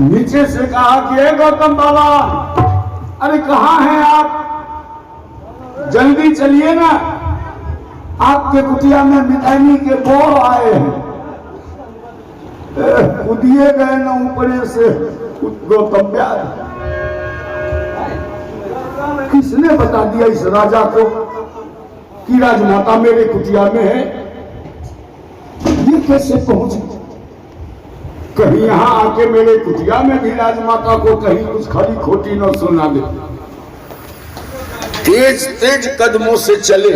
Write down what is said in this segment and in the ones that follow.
नीचे से कहा कि हे गौतम बाबा, अरे कहाँ हैं आप, जल्दी चलिए ना, आपके कुटिया में मितानी के बोर आए हैं। कूदिए गए ना ऊपर से गौतम व्यास। किसने बता दिया इस राजा को कि राजमाता मेरे कुटिया में है? ये कैसे पहुंची? कहीं यहां आके मेरे कुटिया में भी राजमाता को कहीं कुछ खरी खोटी न सुना दे। तेज तेज कदमों से चले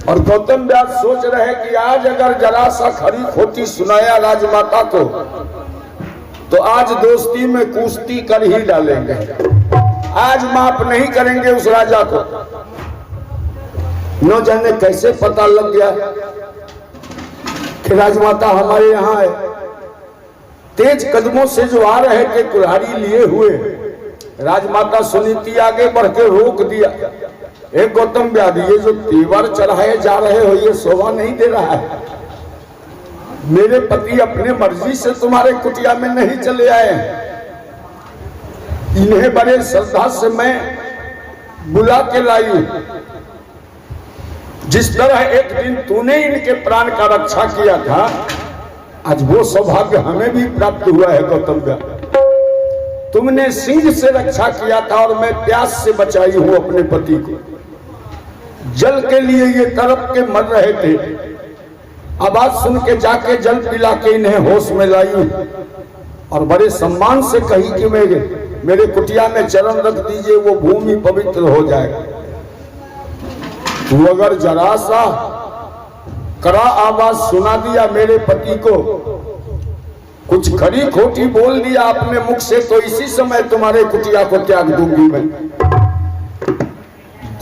और गौतम व्यास सोच रहे कि आज अगर जरा सा खरी खोटी सुनाया राजमाता को तो आज दोस्ती में कुश्ती कर ही डालेंगे, आज माफ नहीं करेंगे उस राजा को। न जाने कैसे पता लग गया कि राजमाता हमारे यहाँ है। तेज कदमों से जो आ रहे थे कुल्हाड़ी लिए हुए, राजमाता सुनीति आगे बढ़ के रोक दिया। एक गौतम व्यास, ये जो तीवर चढ़ाए जा रहे हो ये शोभा नहीं दे रहा है। मेरे पति अपने मर्जी से तुम्हारे कुटिया में नहीं चले आए, इन्हें बड़े श्रद्धा से मैं बुला के लाई। जिस तरह एक दिन तूने इनके प्राण का रक्षा किया था, आज वो सौभाग्य हमें भी प्राप्त हुआ है गौतम व्यास। तुमने सिंह से रक्षा किया था और मैं प्यास से बचाई हूं अपने पति को। जल के लिए ये तड़प के मर रहे थे, आवाज सुन के जाके जल पिला के इन्हें होश में लाई और बड़े सम्मान से कही कि मेरे कुटिया में चरण रख दीजिए, वो भूमि पवित्र हो जाएगा। तू अगर जरा सा कड़ा आवाज सुना दिया मेरे पति को, कुछ खरी खोटी बोल दिया अपने मुख से, तो इसी समय तुम्हारे कुटिया को त्याग दूंगी मैं।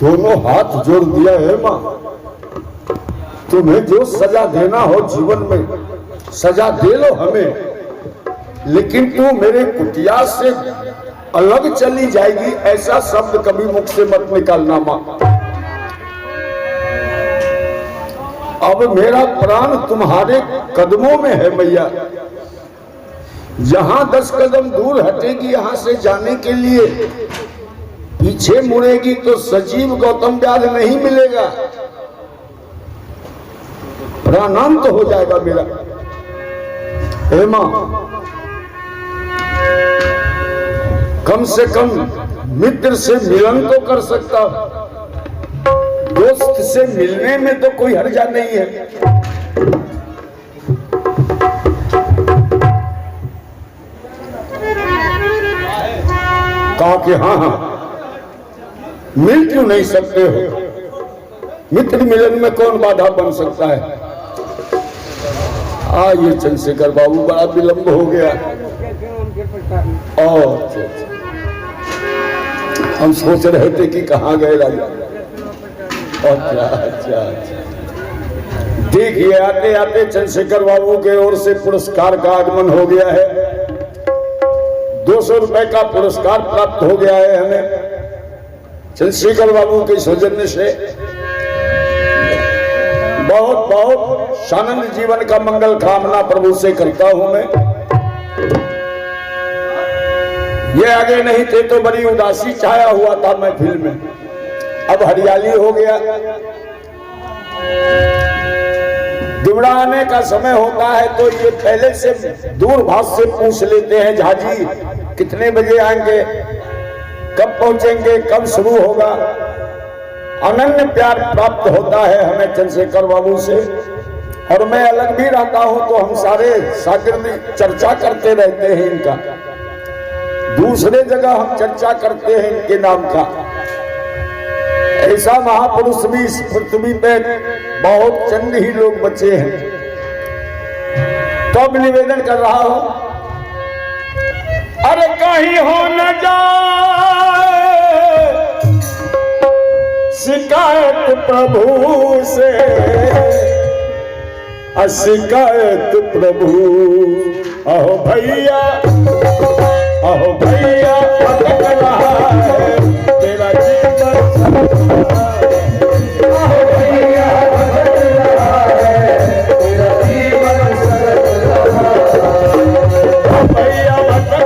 दोनों हाथ जोड़ दिया है मां, तुम्हें जो सजा देना हो जीवन में सजा दे लो हमें, लेकिन तू मेरे कुटिया से अलग चली जाएगी ऐसा शब्द कभी मुख से मत निकालना मां। अब मेरा प्राण तुम्हारे कदमों में है मैया। जहां 10 कदम दूर हटेगी यहां से जाने के लिए, पीछे मुड़ेगी तो सजीव गौतम व्यास नहीं मिलेगा, प्राणांत हो जाएगा मेरा। हे मां, कम से कम मित्र से मिलन तो कर सकता, दोस्त से मिलने में तो कोई हर्जा नहीं है। कहा कि हाँ हाँ मिल क्यों नहीं सकते हो, मित्र मिलन में कौन बाधा बन सकता है। ये चंद्रशेखर बाबू बड़ा विलंब हो गया। और हम सोच रहे थे कि कहाँ गए राजा। अच्छा, देखिए आते आते चंद्रशेखर बाबू के ओर से पुरस्कार का आगमन हो गया है। 200 रुपए का पुरस्कार प्राप्त हो गया है हमें चंद्रशेखर बाबू के सौजन्य से। बहुत बहुत शानंद जीवन का मंगल कामना प्रभु से करता हूं मैं। ये आगे नहीं थे तो बड़ी उदासी छाया हुआ था महफिल में, अब हरियाली हो गया। दुबड़ा आने का समय होता है तो ये पहले से दूरभाष से पूछ लेते हैं, झाजी कितने बजे आएंगे, कब पहुंचेंगे, कब शुरू होगा। अनन्य प्यार प्राप्त होता है हमें चंद्रशेखर बाबू से। और मैं अलग भी रहता हूं तो हम सारे शागिर्द चर्चा करते रहते हैं इनका। दूसरे जगह हम चर्चा करते हैं इनके नाम का। ऐसा महापुरुष भी इस पृथ्वी पे बहुत चंद ही लोग बचे हैं। तो अब निवेदन कर रहा हूं, अरे कहीं हो न जाए शिकायत प्रभु से, शिकायत प्रभु। अहो भैया, अहो भैया भटक रहा है तेरा जीवन। अहो भैया भटक रहा है तेरा जीवन। भैया भटक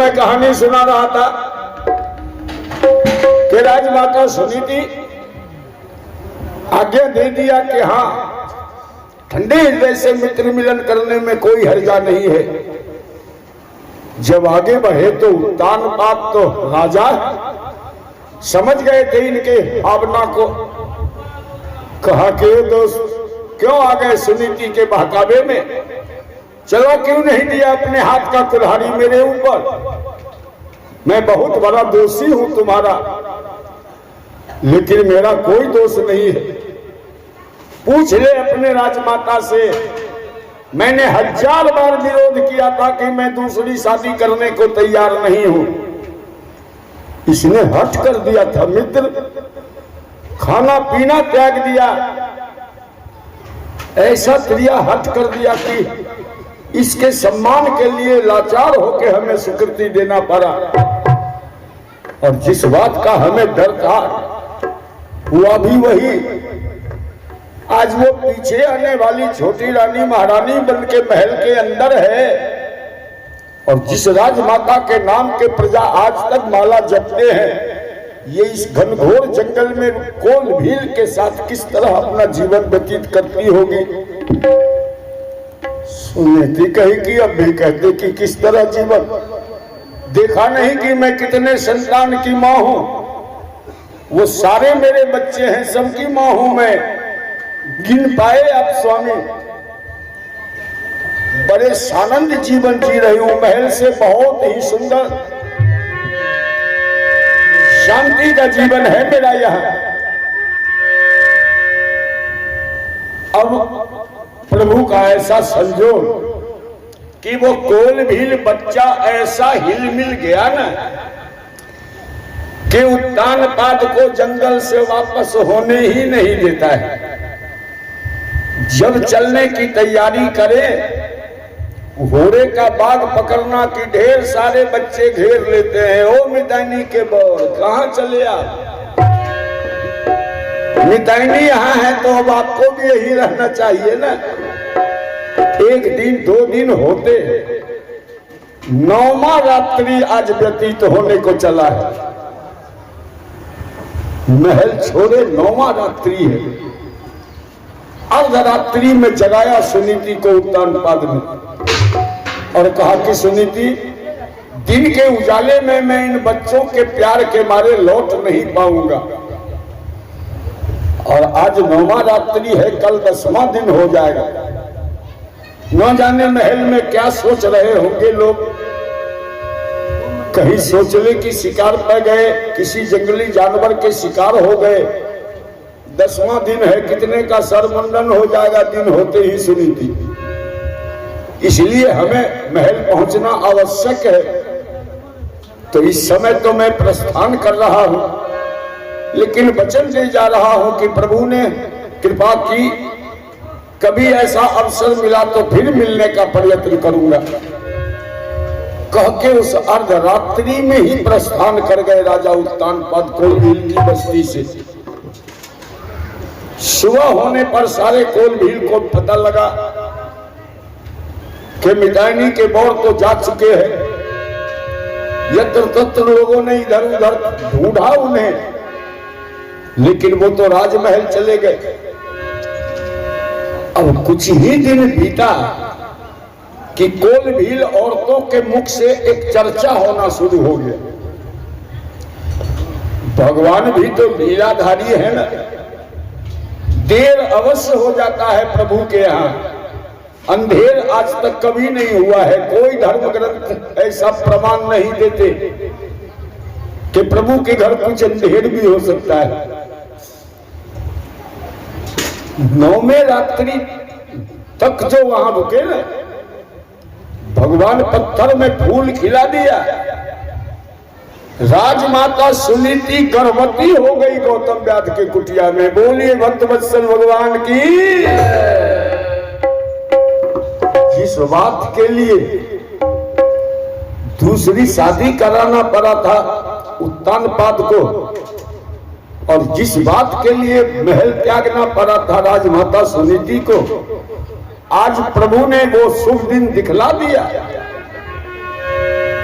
मैं कहानी सुना रहा था कि राजमाता सुनीति आज्ञा दे दिया कि हाँ, ठंडे हृदय से मित्र मिलन करने में कोई हर्जा नहीं है। जब आगे बढ़े तो उत्तान पात तो राजा समझ गए थे इनके भावना को। कहा कि दोस्त क्यों आ गए सुनीति के बहकावे में, चलो क्यों नहीं दिया अपने हाथ का कुल्हाड़ी मेरे ऊपर। मैं बहुत बड़ा दोषी हूं तुम्हारा, लेकिन मेरा कोई दोष नहीं है। पूछ ले अपने राजमाता से, मैंने 1000 बार विरोध किया था कि मैं दूसरी शादी करने को तैयार नहीं हूं। इसने हट कर दिया था मित्र, खाना पीना त्याग दिया, ऐसा क्रिया हट कर दिया कि इसके सम्मान के लिए लाचार होकर हमें स्वीकृति देना पड़ा। और जिस बात का हमें डर था हुआ भी वही। आज वो पीछे आने वाली छोटी रानी महारानी बन के महल के अंदर है, और जिस राजमाता के नाम के प्रजा आज तक माला जपते हैं, ये इस घनघोर जंगल में कोल भील के साथ किस तरह अपना जीवन व्यतीत करती होगी। सुनीति कही कि अब भी कहते कि किस तरह जीवन, देखा नहीं कि मैं कितने संतान की मां हूं, वो सारे मेरे बच्चे हैं, सबकी मां हूं मैं, गिन पाए आप स्वामी। बड़े सानंद जीवन जी रही हूं, महल से बहुत ही सुंदर शांति का जीवन है मेरा यहाँ। अब प्रभु का ऐसा संजोग कि वो कोल भील बच्चा ऐसा हिल मिल गया ना कि उत्तान पाद को जंगल से वापस होने ही नहीं देता है। जब चलने की तैयारी करे, घोड़े का बाग पकड़ना कि ढेर सारे बच्चे घेर लेते हैं। ओ मितानी के बौर, कहाँ चले आप? मितानी यहाँ है तो अब आपको भी यही रहना चाहिए ना। 1 दिन 2 दिन होते, 9वां रात्रि आज व्यतीत होने को चला है। महल छोड़े 9वां रात्रि है। अर्धरात्रि में जगाया सुनीति को उत्तान पाद में और कहा कि सुनीति, दिन के उजाले में मैं इन बच्चों के प्यार के मारे लौट नहीं पाऊंगा, और आज 9वां रात्रि है, कल 10वां दिन हो जाएगा। न जाने महल में क्या सोच रहे होंगे लोग। कहीं सोच ले कि शिकार पे गए, किसी जंगली जानवर के शिकार हो गए। 10वां दिन है, कितने का सरमंडन हो जाएगा दिन होते ही सुनीति। इसलिए हमें महल पहुंचना आवश्यक है। तो इस समय तो मैं प्रस्थान कर रहा हूं, लेकिन वचन दे जा रहा हूं कि प्रभु ने कृपा की, कभी ऐसा अवसर मिला तो फिर मिलने का प्रयत्न करूंगा। कह के उस अर्धरात्रि में ही प्रस्थान कर गए राजा उत्तान पाद कोल भील की बस्ती से। सुबह होने पर सारे कोल भील को पता लगा कि मितानी के बौर तो जा चुके हैं। यत्र तत्र लोगों ने इधर उधर ढूंढा उन्हें, लेकिन वो तो राजमहल चले गए। अब कुछ ही दिन बीता कि कोल भील औरतों के मुख से एक चर्चा होना शुरू हो गया। भगवान भी तो लीलाधारी है ना, देर अवश्य हो जाता है प्रभु के यहाँ। अंधेर आज तक कभी नहीं हुआ है। कोई धर्म ग्रंथ ऐसा प्रमाण नहीं देते कि प्रभु के घर कुछ अंधेर भी हो सकता है। 9वें रात्रि तक जो वहां रुके ना, भगवान पत्थर में फूल खिला दिया। राजमाता सुनीति गर्भवती हो गई गौतम व्याध के कुटिया में। बोलिए भक्तवत्सल भगवान की। जिस बात के लिए दूसरी शादी कराना पड़ा था उत्तान पाद को, और जिस बात के लिए महल त्यागना पड़ा था राजमाता सुनीति को, आज प्रभु ने वो शुभ दिन दिखला दिया।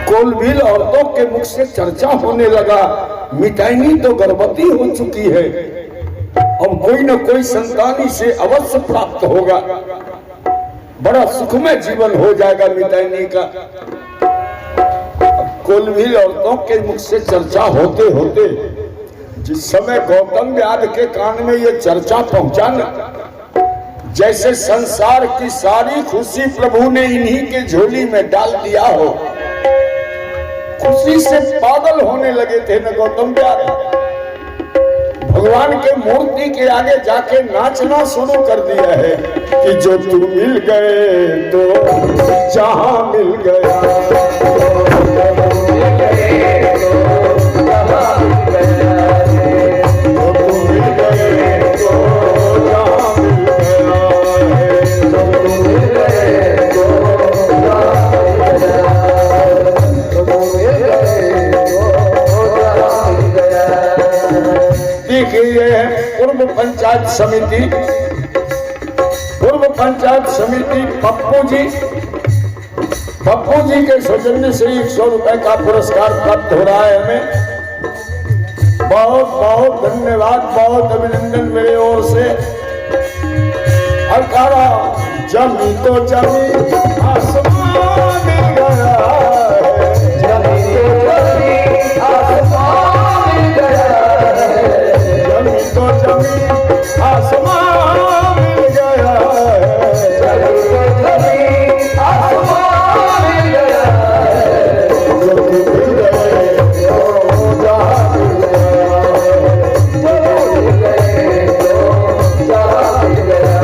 कोलभील औरतों के मुख से चर्चा होने लगा, मिताइनी तो गर्भवती हो चुकी है, अब कोई न कोई संतानी से अवश्य प्राप्त होगा, बड़ा सुखमय जीवन हो जाएगा मिताइनी का। कोलभील औरतों के मुख से चर्चा होते होते जिस समय गौतम व्याध के कान में ये चर्चा पहुंचा न, जैसे संसार की सारी खुशी प्रभु ने इन्हीं के झोली में डाल दिया हो, खुशी से पागल होने लगे थे न गौतम व्याध। भगवान के मूर्ति के आगे जाके नाचना शुरू कर दिया है कि जो तू मिल गए तो जहां मिल गया, पूर्व पंचायत समिति, पूर्व पंचायत समिति पप्पू जी के सौजन्य से 100 रुपए का पुरस्कार प्राप्त हो रहा है हमें। बहुत बहुत धन्यवाद, बहुत अभिनंदन मेरे ओर से। अकारा जमी तो जमी आसमान मिल गया है, जमी तो जमी आसमान मिल गया है, जमी तो जमी आसमान मिल गया है, जमी तो जमी आसमान मिल गया है, जो तू मिल गए तो जहां मिल गया, जो तू मिल गए तो जहां मिल गया।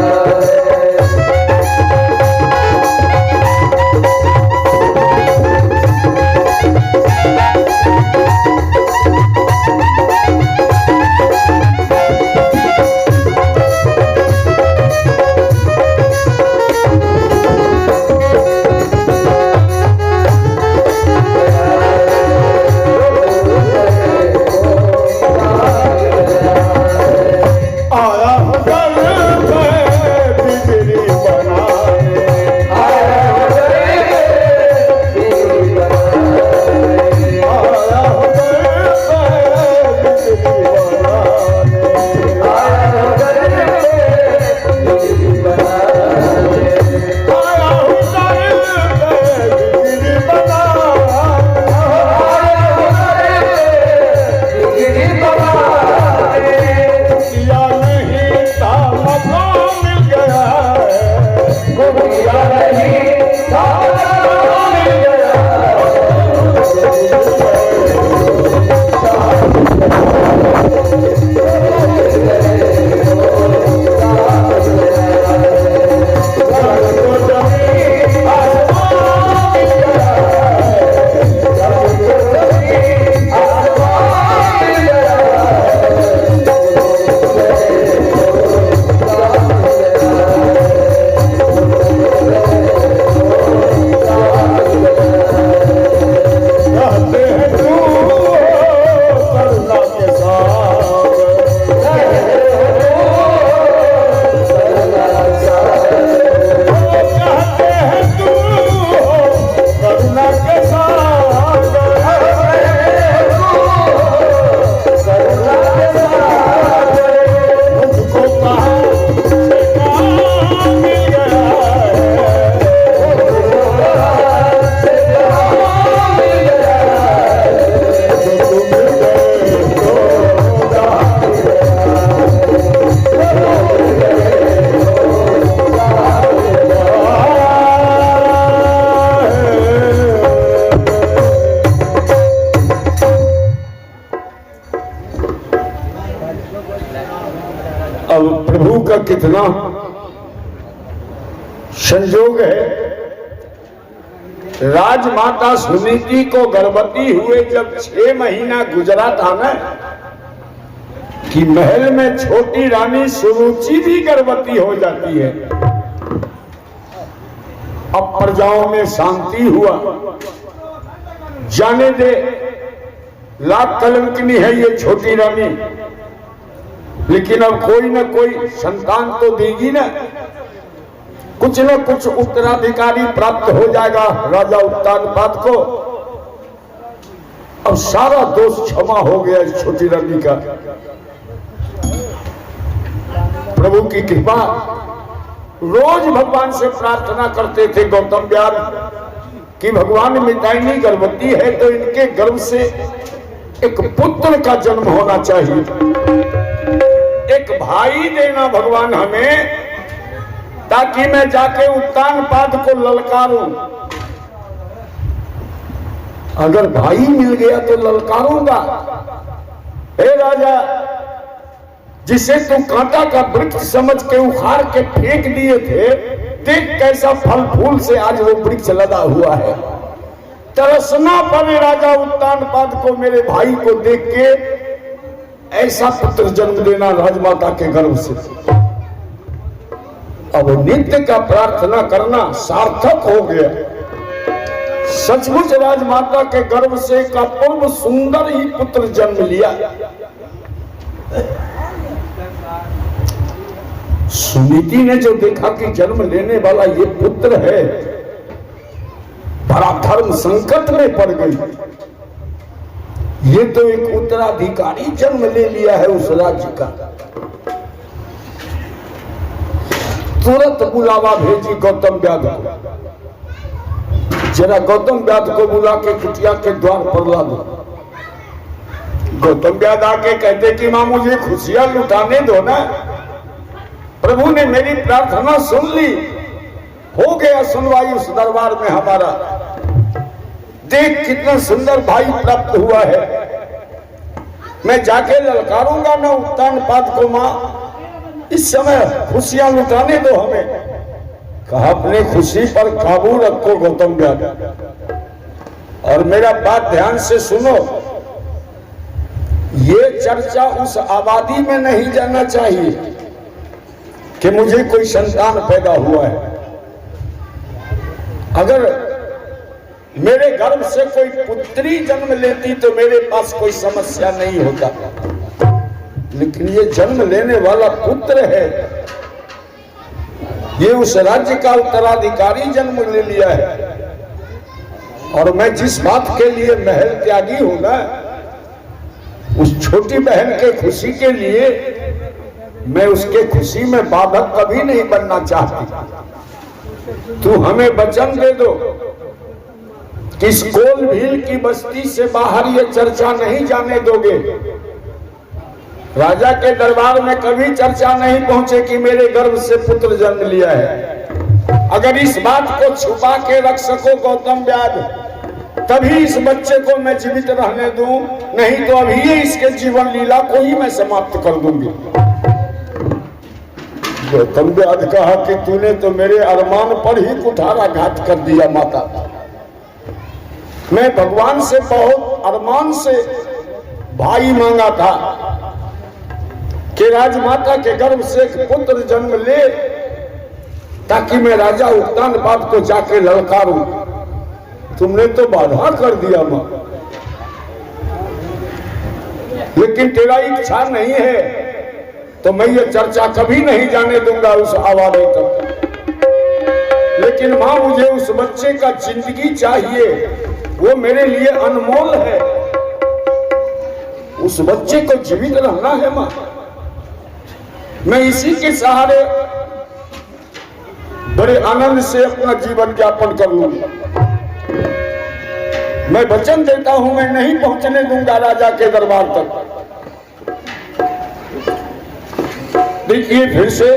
कितना संयोग है, राजमाता सुनीति को गर्भवती हुए जब 6 महीना गुजरा था ना, कि महल में छोटी रानी सुरुचि भी गर्भवती हो जाती है। अब प्रजाओं में शांति हुआ, जाने दे लाख कलंकनी है ये छोटी रानी, लेकिन अब कोई न कोई संतान तो देगी ना, कुछ न कुछ उत्तराधिकारी प्राप्त हो जाएगा राजा उत्तानपाद को। अब सारा दोष क्षमा हो गया इस छोटी रानी का। प्रभु की कृपा, रोज भगवान से प्रार्थना करते थे गौतम व्यास कि भगवान मिताइनी गर्भवती है तो इनके गर्भ से एक पुत्र का जन्म होना चाहिए, एक भाई देना भगवान हमें, ताकि मैं जाके उत्तानपाद को ललकारूं। अगर भाई मिल गया तो ललकारूंगा। हे राजा, जिसे तू कांटा का वृक्ष समझ के उखाड़ के फेंक दिए थे, देख कैसा फल फूल से आज वो वृक्ष लदा हुआ है। तरसना पड़े राजा उत्तानपाद को, मेरे भाई को देख के ऐसा पुत्र जन्म देना राजमाता के गर्भ से। अब नित्य का प्रार्थना करना सार्थक हो गया। सचमुच राजमाता के गर्भ से का पूर्व सुंदर ही पुत्र जन्म लिया। सुनीति ने जो देखा कि जन्म लेने वाला ये पुत्र है, बड़ा धर्म संकट में पड़ गई। ये तो एक उत्तराधिकारी जन्म ले लिया है उस राज्य का। तुरंत बुलावा भेजी गौतम व्याध को, जरा गौतम व्याध को बुला के कुटिया के द्वार पर ला दो। गौतम व्याध आके कहते कि मां मुझे खुशियां लुटाने दो ना, प्रभु ने मेरी प्रार्थना सुन ली, हो गया सुनवाई उस दरबार में हमारा। देख कितना सुंदर भाई प्राप्त हुआ है, मैं जाके ललकारूंगा ना उत्तानपाद को। मां इस समय खुशियां लुटाने दो हमें। कहा अपने खुशी पर काबू रखो गौतम व्याध, और मेरा बात ध्यान से सुनो। ये चर्चा उस आबादी में नहीं जाना चाहिए कि मुझे कोई संतान पैदा हुआ है। अगर मेरे गर्भ से कोई पुत्री जन्म लेती तो मेरे पास कोई समस्या नहीं होता, लेकिन ये जन्म लेने वाला पुत्र है, ये उस राज्य का उत्तराधिकारी जन्म ले लिया है। और मैं जिस बात के लिए महल त्यागी हूं ना, उस छोटी बहन के खुशी के लिए मैं उसके खुशी में बाधक कभी नहीं बनना चाहती। तू हमें वचन दे दो कि इस कोलभील की बस्ती से बाहर ये चर्चा नहीं जाने दोगे। राजा के दरबार में कभी चर्चा नहीं पहुंचे कि मेरे गर्भ से पुत्र जन्म लिया है। अगर इस बात को छुपा के रख सको गौतम व्याध, तभी इस बच्चे को मैं जीवित रहने दूं, नहीं तो अभी ही इसके जीवन लीला को ही मैं समाप्त कर दूंगी। गौतम व्याध कहा कि तूने तो मेरे अरमान पर ही कुठाराघात कर दिया माता। मैं भगवान से बहुत अरमान से भाई मांगा था कि राजमाता के गर्भ से एक पुत्र जन्म ले, ताकि मैं राजा उत्तानपाद को जाके ललकारूं। तुमने तो बाधा कर दिया मां, लेकिन तेरा इच्छा नहीं है तो मैं ये चर्चा कभी नहीं जाने दूंगा उस आवारे तक। लेकिन मां मुझे उस बच्चे का जिंदगी चाहिए, वो मेरे लिए अनमोल है। उस बच्चे को जीवित रहना है मां, मैं इसी के सहारे बड़े आनंद से अपना जीवन यापन कर लूंगा। मैं वचन देता हूं मैं नहीं पहुंचने दूंगा राजा के दरबार तक। देखिए फिर से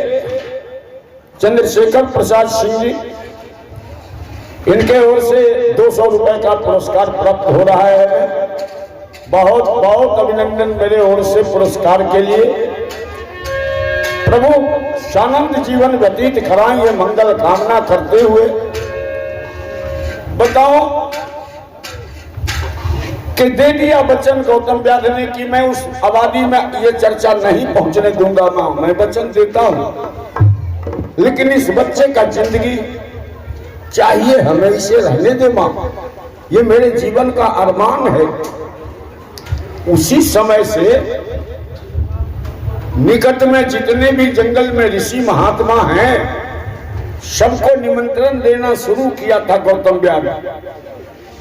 चंद्रशेखर प्रसाद सिंह जी, इनके ओर से 200 रुपए का पुरस्कार प्राप्त हो रहा है। बहुत बहुत अभिनंदन मेरे ओर से पुरस्कार के लिए। प्रभु शानंद जीवन व्यतीत कराएं, ये मंगल कामना करते हुए बताओ कि दे दिया वचन गौतम व्याध ने कि मैं उस आबादी में ये चर्चा नहीं पहुंचने दूंगा मां, मैं वचन देता हूं। लेकिन इस बच्चे का जिंदगी चाहिए, हमें इसे रहने दे मां, ये मेरे जीवन का अरमान है। उसी समय से निकट में जितने भी जंगल में ऋषि महात्मा हैं, सबको निमंत्रण देना शुरू किया था गौतम व्याध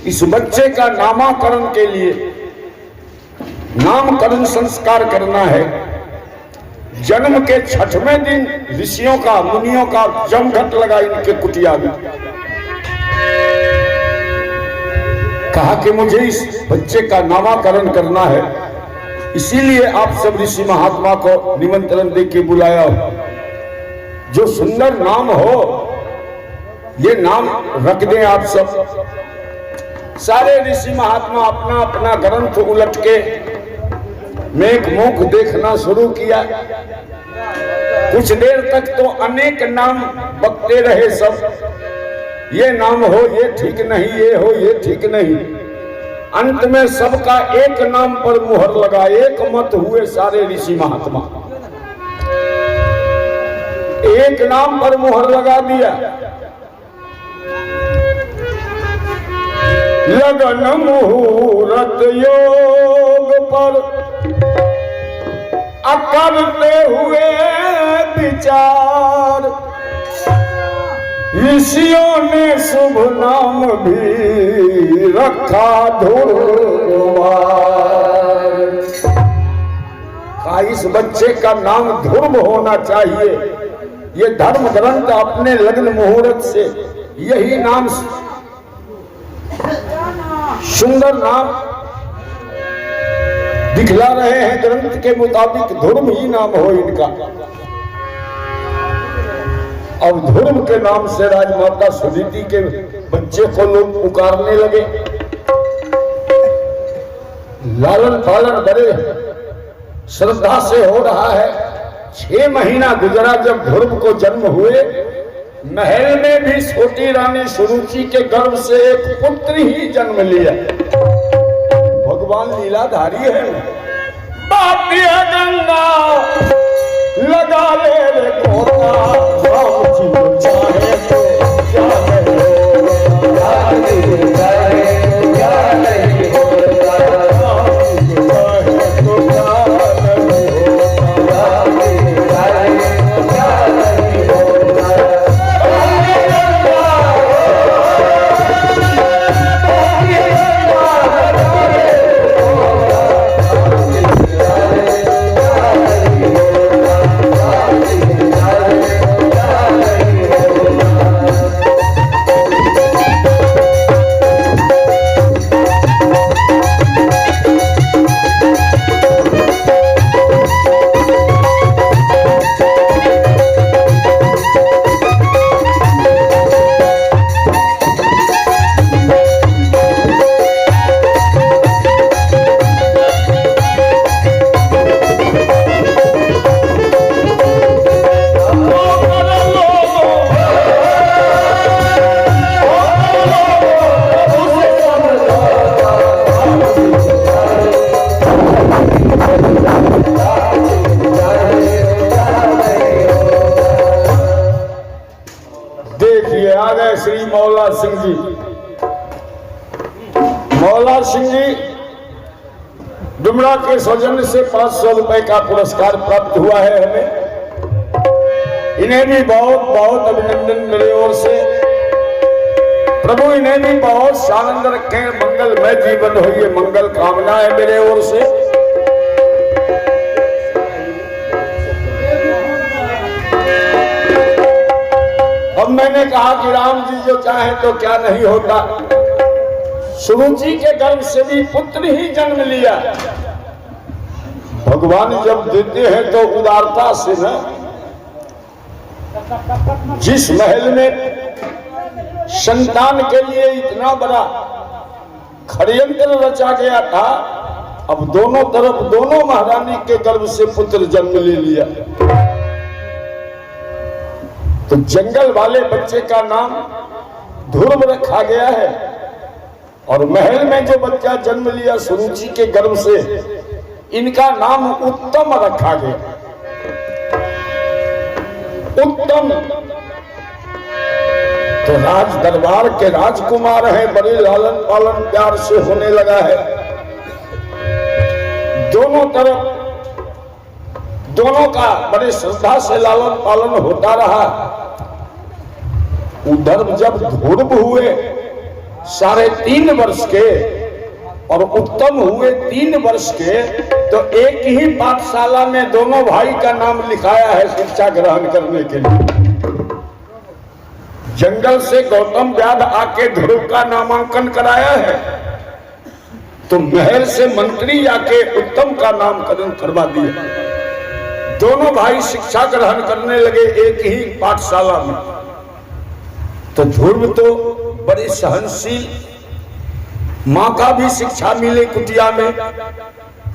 इस बच्चे का नामाकरण के लिए। नामकरण संस्कार करना है। जन्म के 6वें दिन ऋषियों का, मुनियों का जमघट लगा इनके कुटिया में। कहा कि मुझे इस बच्चे का नामकरण करना है, इसीलिए आप सब ऋषि महात्मा को निमंत्रण देके बुलाया हो। जो सुंदर नाम हो ये नाम रख दें आप सब। सारे ऋषि महात्मा अपना अपना ग्रंथ उलट के मेघ मुख देखना शुरू किया। कुछ देर तक तो अनेक नाम बकते रहे सब, ये नाम हो ये ठीक नहीं, ये हो ये ठीक नहीं। अंत में सबका एक नाम पर मुहर लगा, एक मत हुए सारे ऋषि महात्मा। एक नाम पर मुहर लगा दिया। लगन मुहूर्त योग पर करते हुए विचार, ऋषियों ने शुभ नाम भी रखा ध्रुव। इस बच्चे का नाम ध्रुव होना चाहिए। ये धर्म ग्रंथ अपने लग्न मुहूर्त से यही नाम, सुंदर नाम दिखला रहे हैं। ग्रंथ के मुताबिक ध्रुव ही नाम हो इनका। अब ध्रुव के नाम से राजमाता सुनीति के बच्चे को लोग पुकारने लगे। लालन पालन बड़े श्रद्धा से हो रहा है। 6 महीना गुजरा जब ध्रुव को जन्म हुए। महल में भी छोटी रानी सुरुचि के गर्भ से एक पुत्र ही जन्म लिया। भगवान लीलाधारी है। बात है गंगा लगा ले रे गोता, जीवन चाहे तो क्या नहीं श्री मौला सिंह जी। मौला सिंह जी डुमरा के सौजन्य से 500 रुपए का पुरस्कार प्राप्त हुआ है हमें। इन्हें भी बहुत बहुत अभिनंदन मेरे ओर से। प्रभु इन्हें भी बहुत सानंद रखें, मंगलमय जीवन हो, ये मंगल कामना है मेरे ओर से। अब मैंने कहा कि राम जी जो चाहे तो क्या नहीं होता। सुरुचि के गर्भ से भी पुत्र ही जन्म लिया। भगवान जब देते हैं तो उदारता से न। जिस महल में संतान के लिए इतना बड़ा षड्यंत्र रचा गया था, अब दोनों तरफ दोनों महारानी के गर्भ से पुत्र जन्म ले लिया। तो जंगल वाले बच्चे का नाम ध्रुव रखा गया है, और महल में जो बच्चा जन्म लिया सुरुचि के गर्भ से, इनका नाम उत्तम रखा गया। उत्तम तो राज दरबार के राजकुमार हैं, बड़े लालन पालन प्यार से होने लगा है। दोनों तरफ दोनों का बड़े श्रद्धा से लालन पालन होता रहा। उधर जब ध्रुव हुए 3.5 वर्ष के, और उत्तम हुए 3 वर्ष के, तो एक ही पाठशाला में दोनों भाई का नाम लिखाया है शिक्षा ग्रहण करने के लिए। जंगल से गौतम व्याध आके ध्रुव का नामांकन कराया है, तो महल से मंत्री आके उत्तम का नामकरण करवा दिया। दोनों भाई शिक्षा ग्रहण करने लगे एक ही पाठशाला में। तो ध्रुव तो बड़े सहनशील, मां का भी शिक्षा मिले कुटिया में,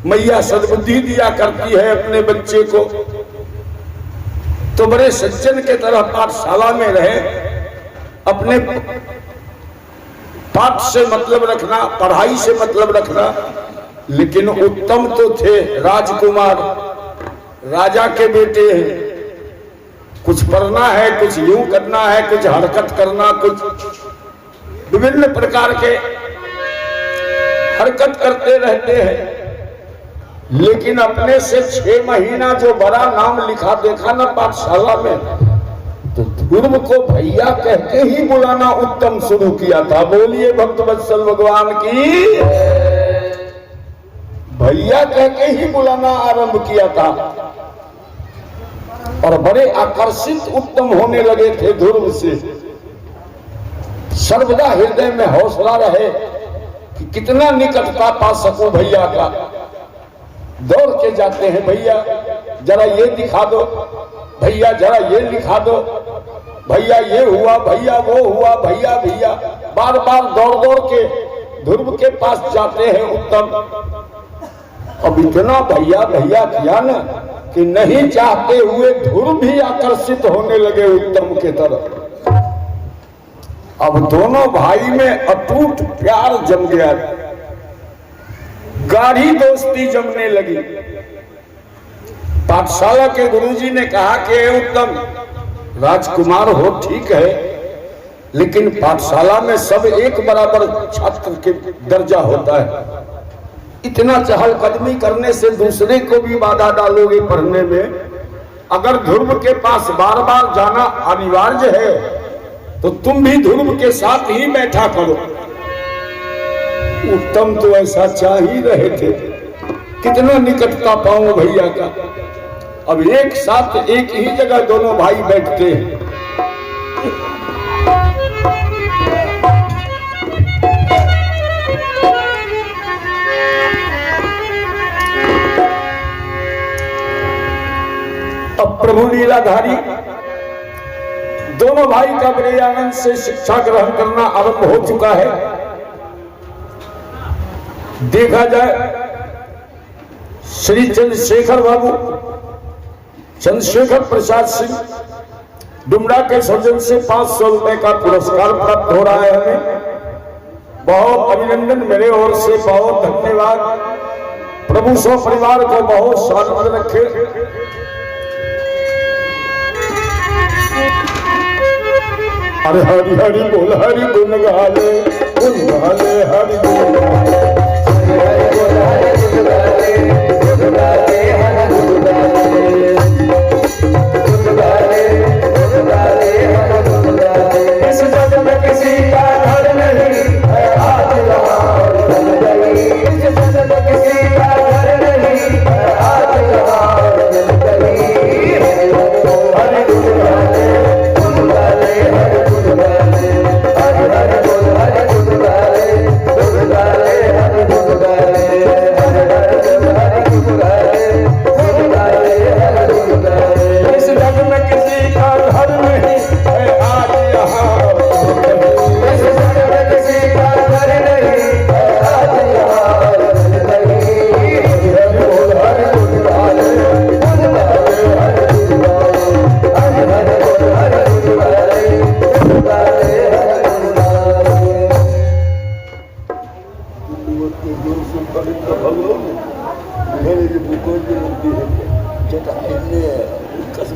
मैया सद्बुद्धि दिया करती है अपने बच्चे को, तो बड़े सज्जन के तरह पाठशाला में रहे, अपने पाठ से मतलब रखना, पढ़ाई से मतलब रखना। लेकिन उत्तम तो थे राजकुमार, राजा के बेटे हैं, कुछ पढ़ना है, कुछ यूं करना है, कुछ हरकत करना, कुछ विभिन्न प्रकार के हरकत करते रहते हैं। लेकिन अपने से 6 महीना जो बड़ा नाम लिखा देखा ना पाठशाला में, तो ध्रुव को भैया कह के ही बुलाना उत्तम शुरू किया था। बोलिए भक्त वत्सल भगवान की, भैया कह के ही बुलाना आरंभ किया था। और बड़े आकर्षित उत्तम होने लगे थे ध्रुव से। सर्वदा हृदय में हौसला रहे कि कितना निकटता पा सकूं भैया का। दौड़ के जाते हैं, भैया जरा ये दिखा दो, भैया जरा ये लिखा दो, भैया ये हुआ, भैया वो हुआ, भैया भैया, बार बार दौड़ दौड़ के ध्रुव के पास जाते हैं उत्तम। अब इतना भैया भैया किया ना कि नहीं चाहते हुए ध्रुव भी आकर्षित होने लगे उत्तम के तरफ। अब दोनों भाई में अटूट प्यार जम गया, गाढ़ी दोस्ती जमने लगी। पाठशाला के गुरुजी ने कहा कि उत्तम, राजकुमार हो ठीक है, लेकिन पाठशाला में सब एक बराबर छात्र के दर्जा होता है। इतना चहलकदमी करने से दूसरे को भी बाधा डालोगे पढ़ने में। अगर ध्रुव के पास बार बार जाना अनिवार्य है, तो तुम भी ध्रुव के साथ ही बैठा करो। उत्तम तो ऐसा चाह ही रहे थे, कितना निकटता पाऊं भैया का। अब एक साथ एक ही जगह दोनों भाई बैठते हैं। अब प्रभु लीलाधारी दोनों भाई का बड़े आनंद से शिक्षा ग्रहण करना आरंभ हो चुका है। देखा जाए श्री चंद्रशेखर बाबू, चंद्रशेखर प्रसाद सिंह डुमरा के सौजन से 500 रुपए का पुरस्कार प्राप्त हो रहा है हमें। बहुत अभिनंदन मेरे ओर से, बहुत धन्यवाद। प्रभु सौ परिवार को बहुत सलामत रखे। हरि हरि हरि बोल, हरि गुण गाले, गुण गाले, हरि गुण गाले, हरि बोल, हरि गुण गाले, गुण गाले, हरि गुण गाले, गुण गाले, गुण गाले, हरि गुण गाले। इस जग में किसी का घर नहीं है आज यहाँ बदल गई, इस जग में किसी का घर नहीं है आज यहाँ बदल गई। हरि गुण गाले, गुण गाले, हरि गुण गाले, हरि हरि बोल, हरि गुण गाले, गुण गाले, हरि गुण गाले, हरि हरि बोल, हरि गुण गाले, गुण गाले, हरि गुण गाले। इस जग में किसी का घर नहीं है आज यहाँ, इस जग में किसी का घर नहीं है आज यहाँ नहीं। हरि हरि बोल, हरि गुण गाले, गुण गाले, हरि गुण गाले,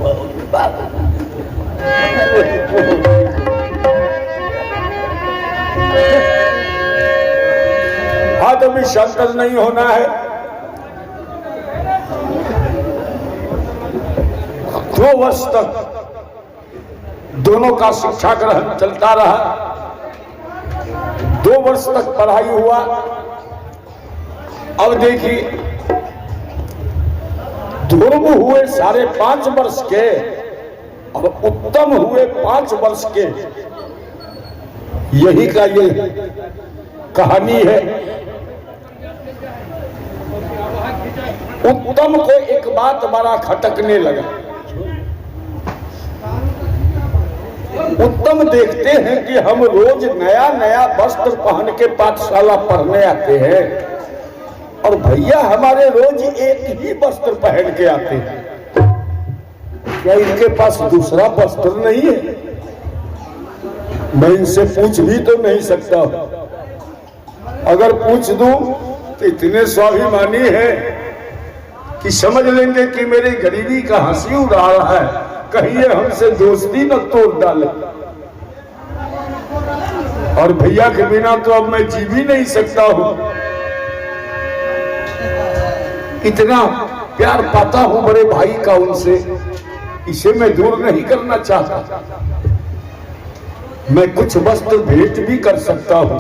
हरि हरि बोल, हरि गुण गाले, गुण गाले, हरि गुण गाले। हाँ, तो भी शंकर नहीं होना है। 2 वर्ष तक दोनों का शिक्षा ग्रहण चलता रहा। 2 वर्ष तक पढ़ाई हुआ। अब देखिए, ध्रुव हुए 5.5 वर्ष के और उत्तम हुए 5 वर्ष के। यही का ये कहानी है। उत्तम को एक बात बड़ा खटकने लगा। उत्तम देखते हैं कि हम रोज नया नया वस्त्र पहन के पाठशाला पढ़ने आते हैं और भैया हमारे रोज एक ही वस्त्र पहन के आते हैं। क्या इनके पास दूसरा वस्त्र नहीं है? मैं इनसे पूछ भी तो नहीं सकता हूं। अगर पूछ दूं तो इतने स्वाभिमानी है कि समझ लेंगे कि मेरी गरीबी का हंसी उड़ा रहा है, कहीं ये हमसे दोस्ती न तोड़ डाले। और भैया के बिना तो अब मैं जी भी नहीं सकता हूं। इतना प्यार पाता हूं बड़े भाई का उनसे, इसे मैं दूर नहीं करना चाहता। मैं कुछ वस्त्र भेंट भी कर सकता हूं,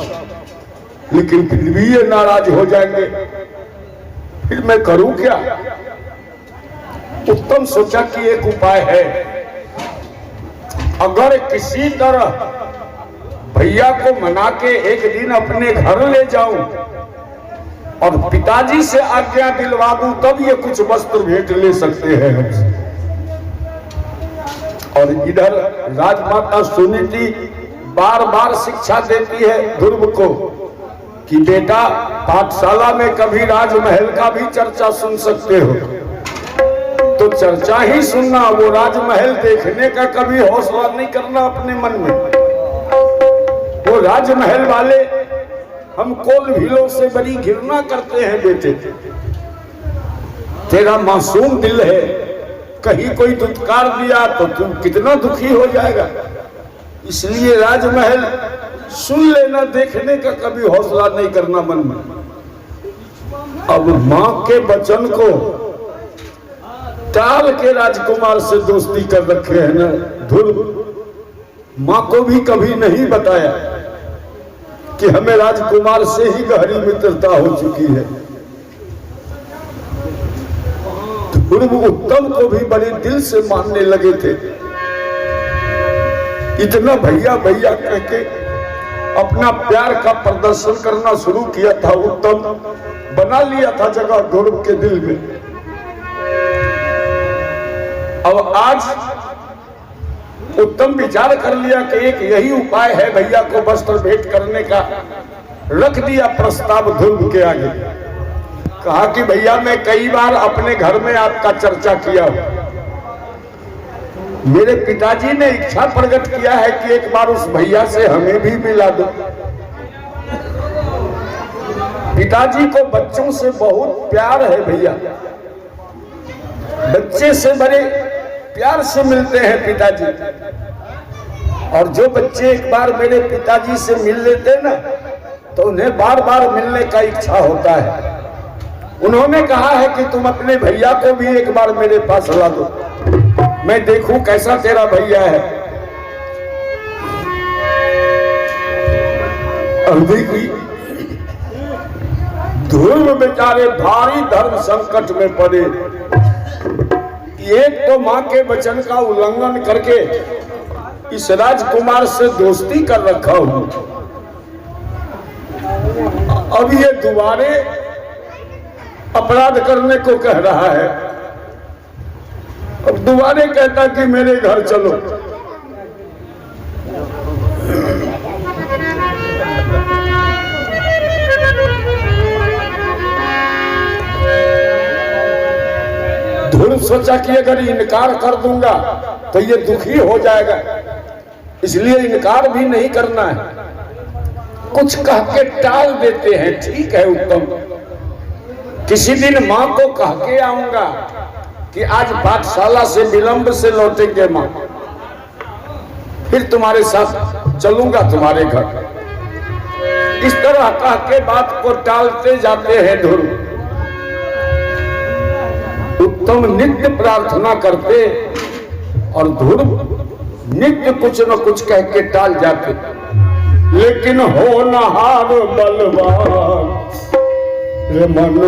लेकिन फिर भी ये नाराज हो जाएंगे, फिर मैं करूं क्या? उत्तम सोचा कि एक उपाय है। अगर किसी तरह भैया को मना के एक दिन अपने घर ले जाऊं और पिताजी से आज्ञा दिलवा दूं, तब ये कुछ वस्त्र भेंट ले सकते हैं हमसे। और इधर राजमाता सुनीति बार बार शिक्षा देती है ध्रुव को कि बेटा, पाठशाला में कभी राजमहल का भी चर्चा सुन सकते हो, तो चर्चा ही सुनना, वो राजमहल देखने का कभी हौसला नहीं करना अपने मन में। वो राजमहल वाले हम कोलभीलों से बड़ी घृणा करते हैं बेटे। तेरा मासूम दिल है, कहीं कोई दुत्कार दिया तो तुम कितना दुखी हो जाएगा। इसलिए राजमहल सुन लेना, देखने का कभी हौसला नहीं करना मन में। अब मां के वचन को टाल के राजकुमार से दोस्ती कर रखे हैं ना ध्रुव। मां को भी कभी नहीं बताया कि हमें राजकुमार से ही गहरी मित्रता हो चुकी है। ध्रुव उत्तम को भी बड़े दिल से मानने लगे थे। इतना भैया भैया कह के अपना प्यार का प्रदर्शन करना शुरू किया था। उत्तम बना लिया था जगह ध्रुव के दिल में। अब आज उत्तम विचार कर लिया कि एक यही उपाय है भैया को वस्त्र भेंट करने का। रख दिया प्रस्ताव ध्रुव के आगे। कहा कि भैया, मैं कई बार अपने घर में आपका चर्चा किया हूं। मेरे पिताजी ने इच्छा प्रकट किया है कि एक बार उस भैया से हमें भी मिला दो। पिताजी को बच्चों से बहुत प्यार है भैया, बच्चे से बड़े प्यार से मिलते हैं पिताजी। और जो बच्चे एक बार मेरे पिताजी से मिल लेते ना, तो उन्हें बार बार मिलने का इच्छा होता है। उन्होंने कहा है कि तुम अपने भैया को भी एक बार मेरे पास ला दो, मैं देखूं कैसा तेरा भैया है। ध्रुव बेचारे भारी धर्म संकट में पड़े। एक तो मां के वचन का उल्लंघन करके इस राजकुमार से दोस्ती कर रखा हूं, अब ये दोबारे अपराध करने को कह रहा है। अब दोबारे कहता कि मेरे घर चलो। ध्रुव सोचा कि अगर इनकार कर दूंगा तो ये दुखी हो जाएगा, इसलिए इनकार भी नहीं करना है। कुछ कह के टाल देते हैं। ठीक है उत्तम, किसी दिन मां को कह के आऊंगा कि आज पाठशाला से विलंब से लौटेंगे मां, फिर तुम्हारे साथ चलूंगा तुम्हारे घर। इस तरह कह के बात को टालते जाते हैं ध्रुव। उत्तम नित्य प्रार्थना करते और ध्रुव नित्य कुछ न कुछ कह के टाल जाते। लेकिन होनहार बलवान ये मन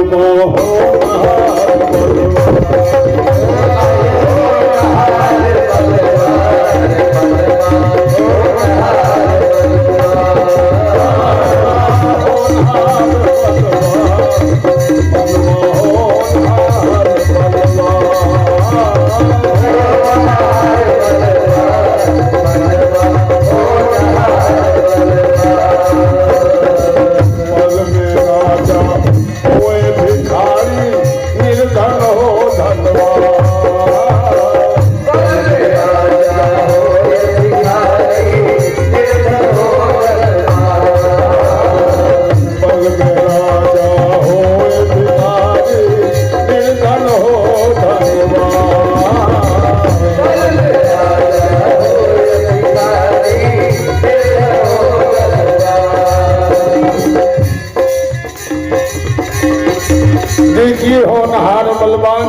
देखिए होनहार बलवान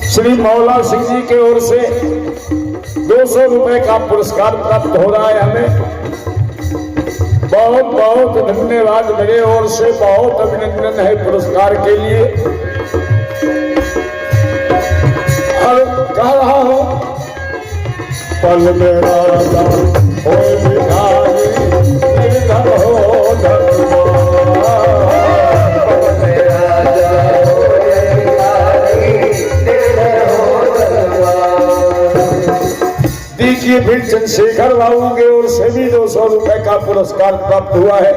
श्री मौला सिंह जी की ओर से 200 रुपए का पुरस्कार प्राप्त हो रहा है हमें। बहुत बहुत धन्यवाद, मेरे ओर से बहुत अभिनंदन है पुरस्कार के लिए। और कह रहा हूं पल मेरा हो भिखारी निर्धन हो धनवान। देखिए फिर चंद्रशेखर बाबू के ओर से भी 200 रुपए का पुरस्कार प्राप्त हुआ है।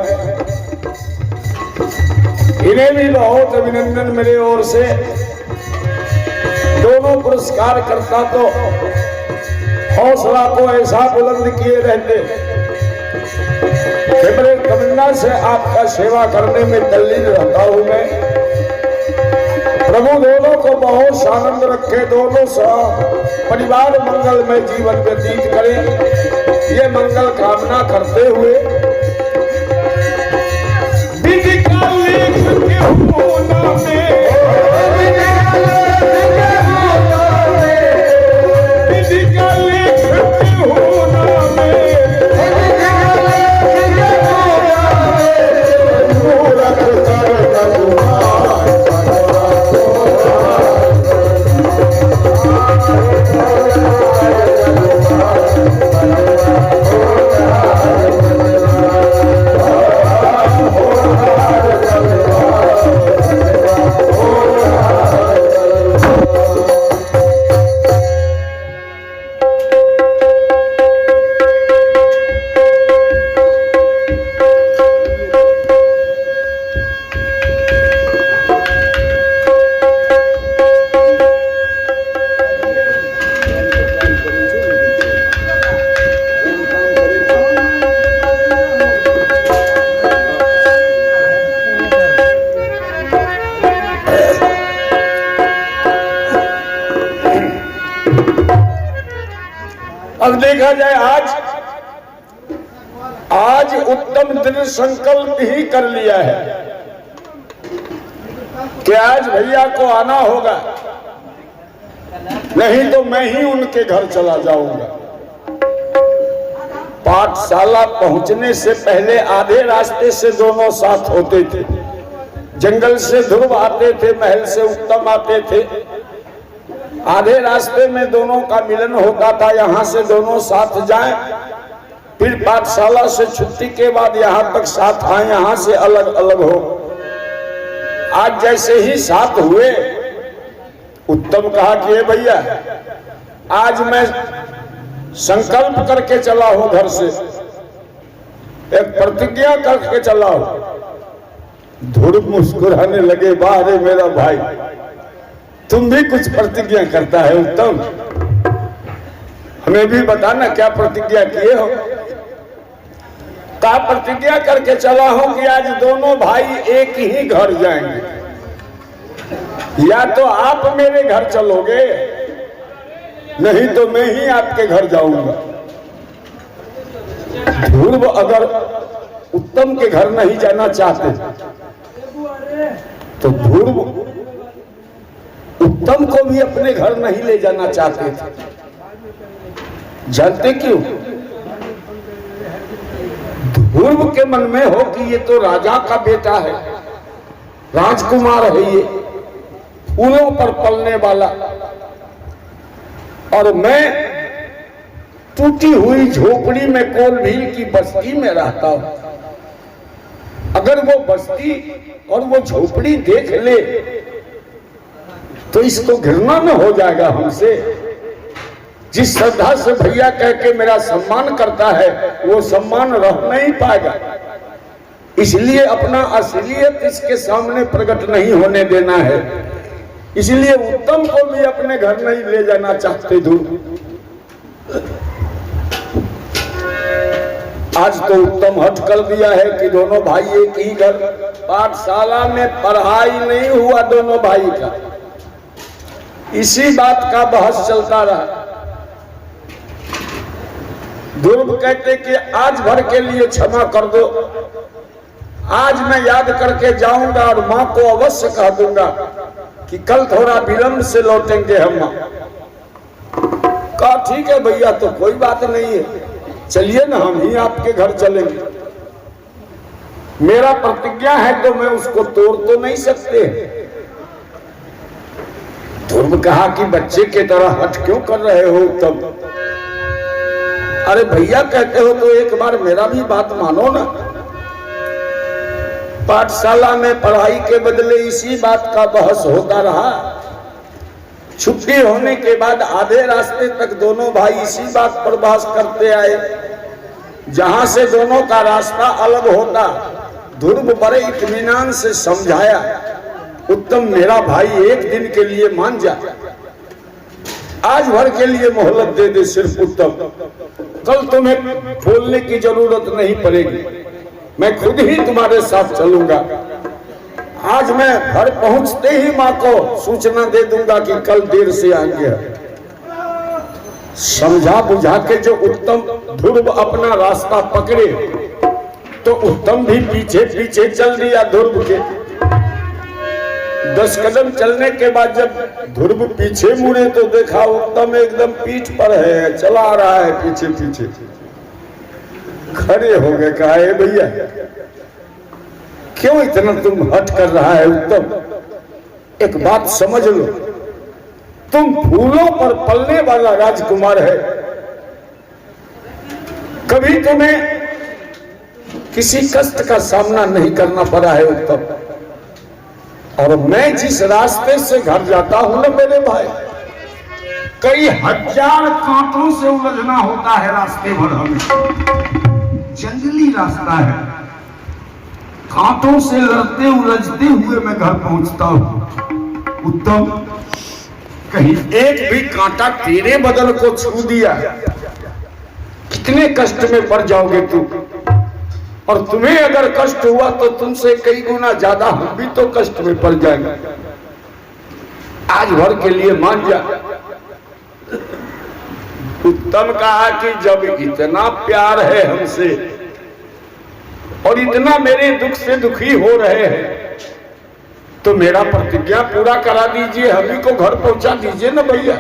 इन्हें भी बहुत अभिनंदन मेरे ओर से। दोनों पुरस्कार करता तो हौसला को ऐसा बुलंद किए रहते कि बड़े तमन्ना से आपका सेवा करने में तल्लीन रहता हूं मैं। प्रभु दोनों को बहुत आनंद रखे, दोनों परिवार मंगलमय जीवन व्यतीत करें, ये मंगल कामना करते हुए विधि का लेख के होना में, विधि का लेख के होना में, अब देखा जाए आज उत्तम दृढ़ संकल्प ही कर लिया है कि आज भैया को आना होगा, नहीं तो मैं ही उनके घर चला जाऊंगा। पाठशाला पहुंचने से पहले आधे रास्ते से दोनों साथ होते थे। जंगल से ध्रुव आते थे, महल से उत्तम आते थे। आधे रास्ते में दोनों का मिलन होता था, यहाँ से दोनों साथ जाएं, फिर पाठशाला से छुट्टी के बाद यहाँ तक साथ आए, यहाँ से अलग अलग हो। आज जैसे ही साथ हुए, उत्तम कहा कि भैया आज मैं संकल्प करके चला हूं, घर से एक प्रतिज्ञा करके चला हूं। ध्रुव मुस्कुराने लगे, वाह रे मेरा भाई, तुम भी कुछ प्रतिज्ञा करता है उत्तम, हमें भी बताना क्या प्रतिज्ञा किए हो। का प्रतिज्ञा करके चला हूं कि आज दोनों भाई एक ही घर जाएंगे, या तो आप मेरे घर चलोगे, नहीं तो मैं ही आपके घर जाऊंगा। ध्रुव अगर उत्तम के घर नहीं जाना चाहते तो ध्रुव उत्तम को भी अपने घर नहीं ले जाना चाहते थे। जानते क्यों? ध्रुव के मन में हो कि ये तो राजा का बेटा है, राजकुमार है ये, फूलों पर पलने वाला, और मैं टूटी हुई झोपड़ी में कोलभील की बस्ती में रहता हूं। अगर वो बस्ती और वो झोपड़ी देख ले तो इसको घृणा न हो जाएगा हमसे। जिस श्रद्धा से भैया कह के मेरा सम्मान करता है वो सम्मान रह नहीं पाएगा, इसलिए अपना असलियत इसके सामने प्रकट नहीं होने देना है। इसलिए उत्तम को भी अपने घर नहीं ले जाना चाहते ध्रुव। आज तो उत्तम हट कर दिया है कि दोनों भाई एक ही घर, पाठशाला में पढ़ाई नहीं हुआ दोनों भाई का, इसी बात का बहस चलता रहा। ध्रुव कहते कि आज भर के लिए क्षमा कर दो, आज मैं याद करके जाऊंगा और मां को अवश्य कह दूंगा कि कल थोड़ा विलंब से लौटेंगे हम। कहा ठीक है भैया, तो कोई बात नहीं है, चलिए ना हम ही आपके घर चलेंगे। मेरा प्रतिज्ञा है तो मैं उसको तोड़ तो नहीं सकते। ध्रुव कहा कि बच्चे के तरह हट क्यों कर रहे हो तब? अरे भैया कहते हो तो एक बार मेरा भी बात मानो ना। पाठशाला में पढ़ाई के बदले इसी बात का बहस होता रहा। छुट्टी होने के बाद आधे रास्ते तक दोनों भाई इसी बात पर बहस करते आए। जहां से दोनों का रास्ता अलग होता, ध्रुव बड़े इत्मीनान से समझाया, उत्तम मेरा भाई एक दिन के लिए मान जा, आज भर के लिए मोहलत दे दे सिर्फ उत्तम, कल तुम्हें बोलने की जरूरत नहीं पड़ेगी, मैं खुद ही तुम्हारे साथ चलूंगा। आज मैं घर पहुंचते ही मां को सूचना दे दूंगा कि कल देर से आएंगे। समझा बुझा के जो उत्तम ध्रुव अपना रास्ता पकड़े तो उत्तम भी पीछे पीछे चल दिया ध्रुव के। 10 कदम चलने के बाद जब ध्रुव पीछे मुड़े तो देखा उत्तम एकदम पीठ पर है, चला रहा है पीछे पीछे। खड़े हो गए, कहा है भैया क्यों इतना तुम हट कर रहा है उत्तम? एक बात समझ लो, तुम फूलों पर पलने वाला राजकुमार है। कभी तुम्हें किसी कष्ट का सामना नहीं करना पड़ा है उत्तम। और मैं जिस रास्ते से घर जाता हूं ना मेरे भाई, कई हजार कांटों से उलझना होता है रास्ते भर। हमें जंगली रास्ता है, कांटों से लड़ते उलझते हुए मैं घर पहुंचता हूं। उत्तम कहीं एक भी कांटा तेरे बदन को छू दिया, कितने कष्ट में पड़ जाओगे तुम। और तुम्हें अगर कष्ट हुआ तो तुमसे कई गुना ज्यादा हम भी तो कष्ट में पड़ जाएंगे। आज भर के लिए मान जा। उत्तम कहा कि जब इतना प्यार है हमसे और इतना मेरे दुख से दुखी हो रहे हैं तो मेरा प्रतिज्ञा पूरा करा दीजिए, हम ही को घर पहुंचा दीजिए ना भैया।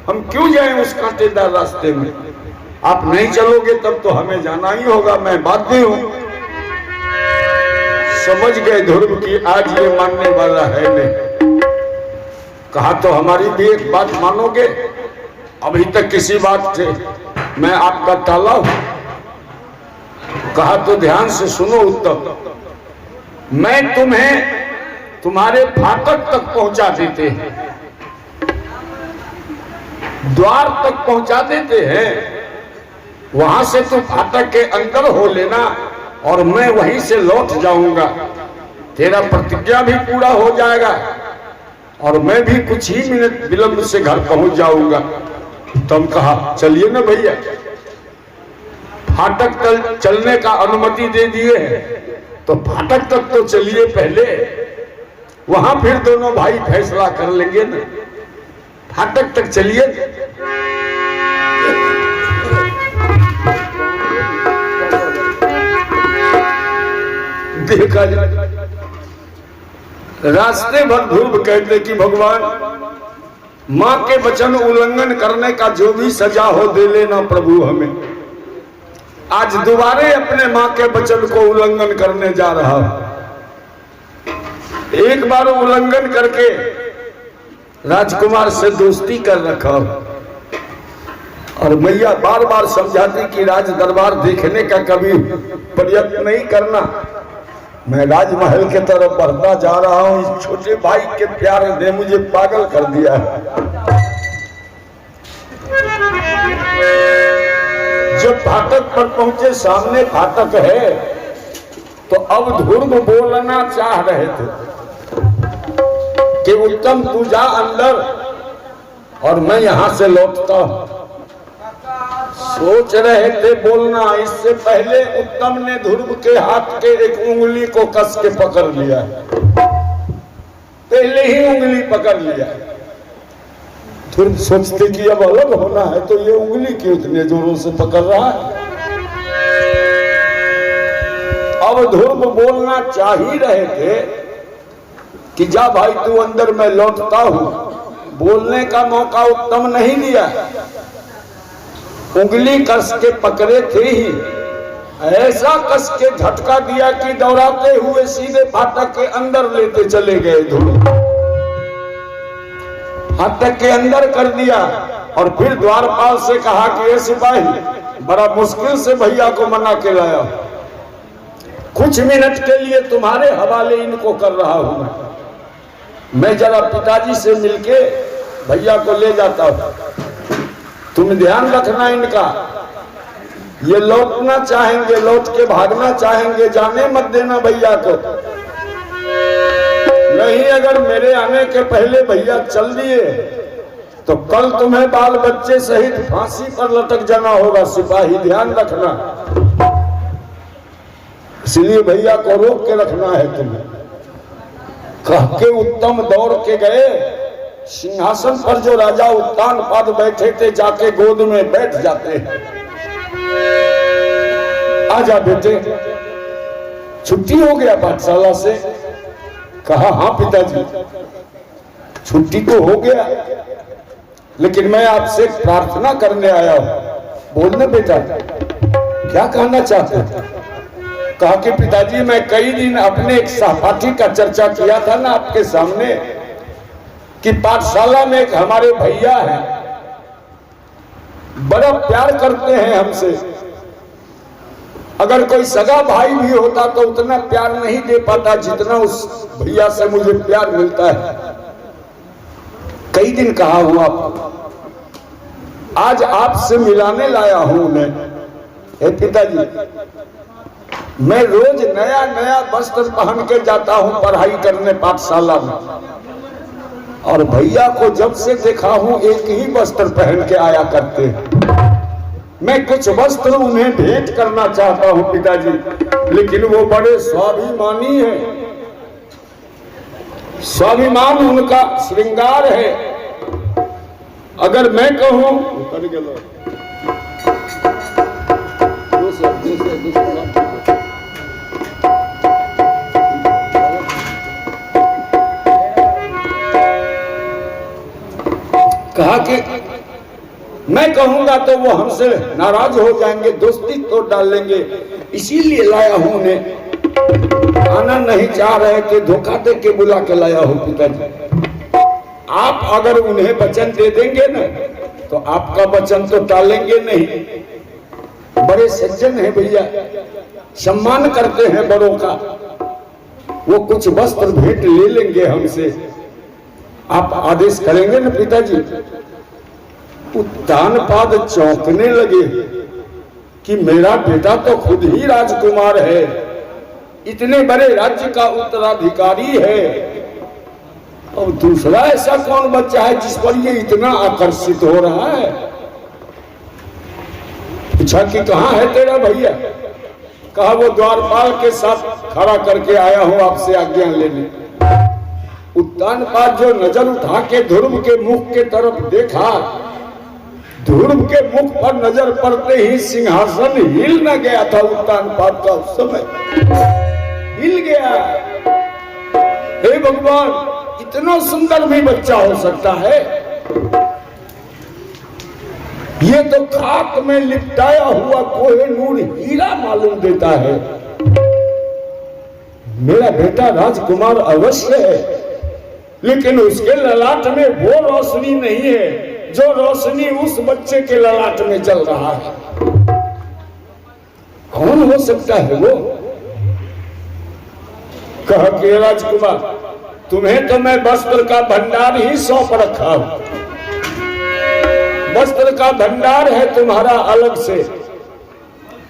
हम क्यों जाएं उस कांटेदार रास्ते में? आप नहीं चलोगे तब तो हमें जाना ही होगा, मैं बाध्य हूं। समझ गए ध्रुव की आज ये मानने वाला है नहीं। कहा तो हमारी भी एक बात मानोगे? अभी तक किसी बात से मैं आपका टाला हूं। कहा तो ध्यान से सुनो उत्तम, मैं तुम्हें तुम्हारे फाटक तक पहुंचा देते हैं, द्वार तक पहुंचा देते हैं। वहां से तुम फाटक के अंदर हो लेना और मैं वहीं से लौट जाऊंगा। तेरा प्रतिज्ञा भी पूरा हो जाएगा और मैं भी कुछ ही मिनट विलंब से घर पहुंच जाऊंगा। तुम कहा चलिए ना भैया, फाटक तक चलने का अनुमति दे दिए तो फाटक तक तो चलिए पहले, वहां फिर दोनों भाई फैसला कर लेंगे ना। फाटक तक चलिए। देखा जाए रास्ते भर ध्रुव कहते कि भगवान मां के वचन उल्लंघन करने का जो भी सजा हो दे लेना प्रभु हमें। आज दोबारे अपने मां के वचन को उल्लंघन करने जा रहा हूं। एक बार उल्लंघन करके राजकुमार से दोस्ती कर रखा और मैया बार बार समझाती कि राज दरबार देखने का कभी प्रयत्न नहीं करना। मैं राजमहल के तरफ बढ़ता जा रहा हूं, इस छोटे भाई के प्यार ने मुझे पागल कर दिया है। जब फाटक पर पहुंचे, सामने फाटक है, तो अब ध्रुव बोलना चाह रहे थे कि उत्तम तू जा अंदर और मैं यहां से लौटता हूं। सोच रहे थे बोलना, इससे पहले उत्तम ने ध्रुव के हाथ के एक उंगली को कस के पकड़ लिया। पहले ही उंगली पकड़ लिया। ध्रुव सोचते कि अब अलग होना है तो ये उंगली क्यों इतने जोरों से पकड़ रहा है। अब ध्रुव बोलना चाह ही रहे थे कि जा भाई तू अंदर, मैं लौटता हूं। बोलने का मौका उत्तम नहीं दिया। उंगली कस के पकड़े थे ही, ऐसा कस के झटका दिया कि दौड़ाते हुए सीधे फाटक के अंदर लेते चले गए। ध्रुव फाटक के अंदर कर दिया और फिर द्वारपाल से कहा कि ये सिपाही, बड़ा मुश्किल से भैया को मना के लाया, कुछ मिनट के लिए तुम्हारे हवाले इनको कर रहा हूं। मैं जरा पिताजी से मिलके भैया को ले जाता हूं, तुम ध्यान रखना इनका। ये लौटना चाहेंगे, लौट के भागना चाहेंगे, जाने मत देना भैया को। नहीं, अगर मेरे आने के पहले भैया चल दिए तो कल तुम्हें बाल बच्चे सहित फांसी पर लटक जाना होगा। सिपाही ध्यान रखना, इसलिए भैया को रोक के रखना है तुम्हें। कह के उत्तम दौड़ के गए। सिंहासन पर जो राजा उत्तानपाद बैठे थे जाके गोद में बैठ जाते हैं। आजा बेटे, छुट्टी हो गया पाठशाला से? कहा हाँ पिताजी, छुट्टी तो हो गया, लेकिन मैं आपसे प्रार्थना करने आया हूं। बोलना बेटा, क्या कहना चाहते हैं? कहा कि पिताजी, मैं कई दिन अपने एक सहपाठी का चर्चा किया था ना आपके सामने कि पाठशाला में एक हमारे भैया हैं, बड़ा प्यार करते हैं हमसे। अगर कोई सगा भाई भी होता तो उतना प्यार नहीं दे पाता जितना उस भैया से मुझे प्यार मिलता है। कई दिन कहा हूं आपको, आज आपसे मिलाने लाया हूं उन्हें। हे पिताजी, मैं रोज नया नया वस्त्र पहन के जाता हूं पढ़ाई करने पाठशाला में, और भैया को जब से देखा हूं एक ही वस्त्र पहन के आया करते हैं। मैं कुछ वस्त्र उन्हें भेंट करना चाहता हूं पिताजी, लेकिन वो बड़े स्वाभिमानी हैं। स्वाभिमान उनका श्रृंगार है। अगर मैं कहूं कहा कि मैं कहूंगा तो वो हमसे नाराज हो जाएंगे, दोस्ती तोड़ डालेंगे, इसीलिए लाया हूं उन्हें। आना नहीं चाह रहे थे, धोखा दे के बुला के लाया हूं पिताजी। आप अगर उन्हें वचन दे देंगे ना तो आपका वचन तो टालेंगे नहीं। बड़े सज्जन हैं भैया, सम्मान करते हैं बड़ों का। वो कुछ वस्त्र भेंट ले लेंगे हमसे, आप आदेश करेंगे ना पिताजी? उत्तानपाद चौंकने लगे कि मेरा बेटा तो खुद ही राजकुमार है, इतने बड़े राज्य का उत्तराधिकारी है, और दूसरा ऐसा कौन बच्चा है जिस पर ये इतना आकर्षित हो रहा है? पूछा कि कहाँ है तेरा भैया? कहा वो द्वारपाल के साथ खड़ा करके आया हूं आपसे आज्ञा लेने। उत्तानपाद जो नजर उठा के ध्रुव के मुख के तरफ देखा, ध्रुव के मुख पर नजर पड़ते ही सिंहासन हिल न गया था। उत्तानपाद का उस समय हिल गया। हे भगवान, इतना सुंदर भी बच्चा हो सकता है? ये तो खाक में लिपटाया हुआ कोहिनूर हीरा मालूम देता है। मेरा बेटा राजकुमार अवश्य है, लेकिन उसके ललाट में वो रोशनी नहीं है जो रोशनी उस बच्चे के ललाट में जल रहा है। कौन हो सकता है वो? कहा कि राजकुमार, तुम्हें तो मैं वस्त्र का भंडार ही सौंप रखा हूं। वस्त्र का भंडार है तुम्हारा अलग से,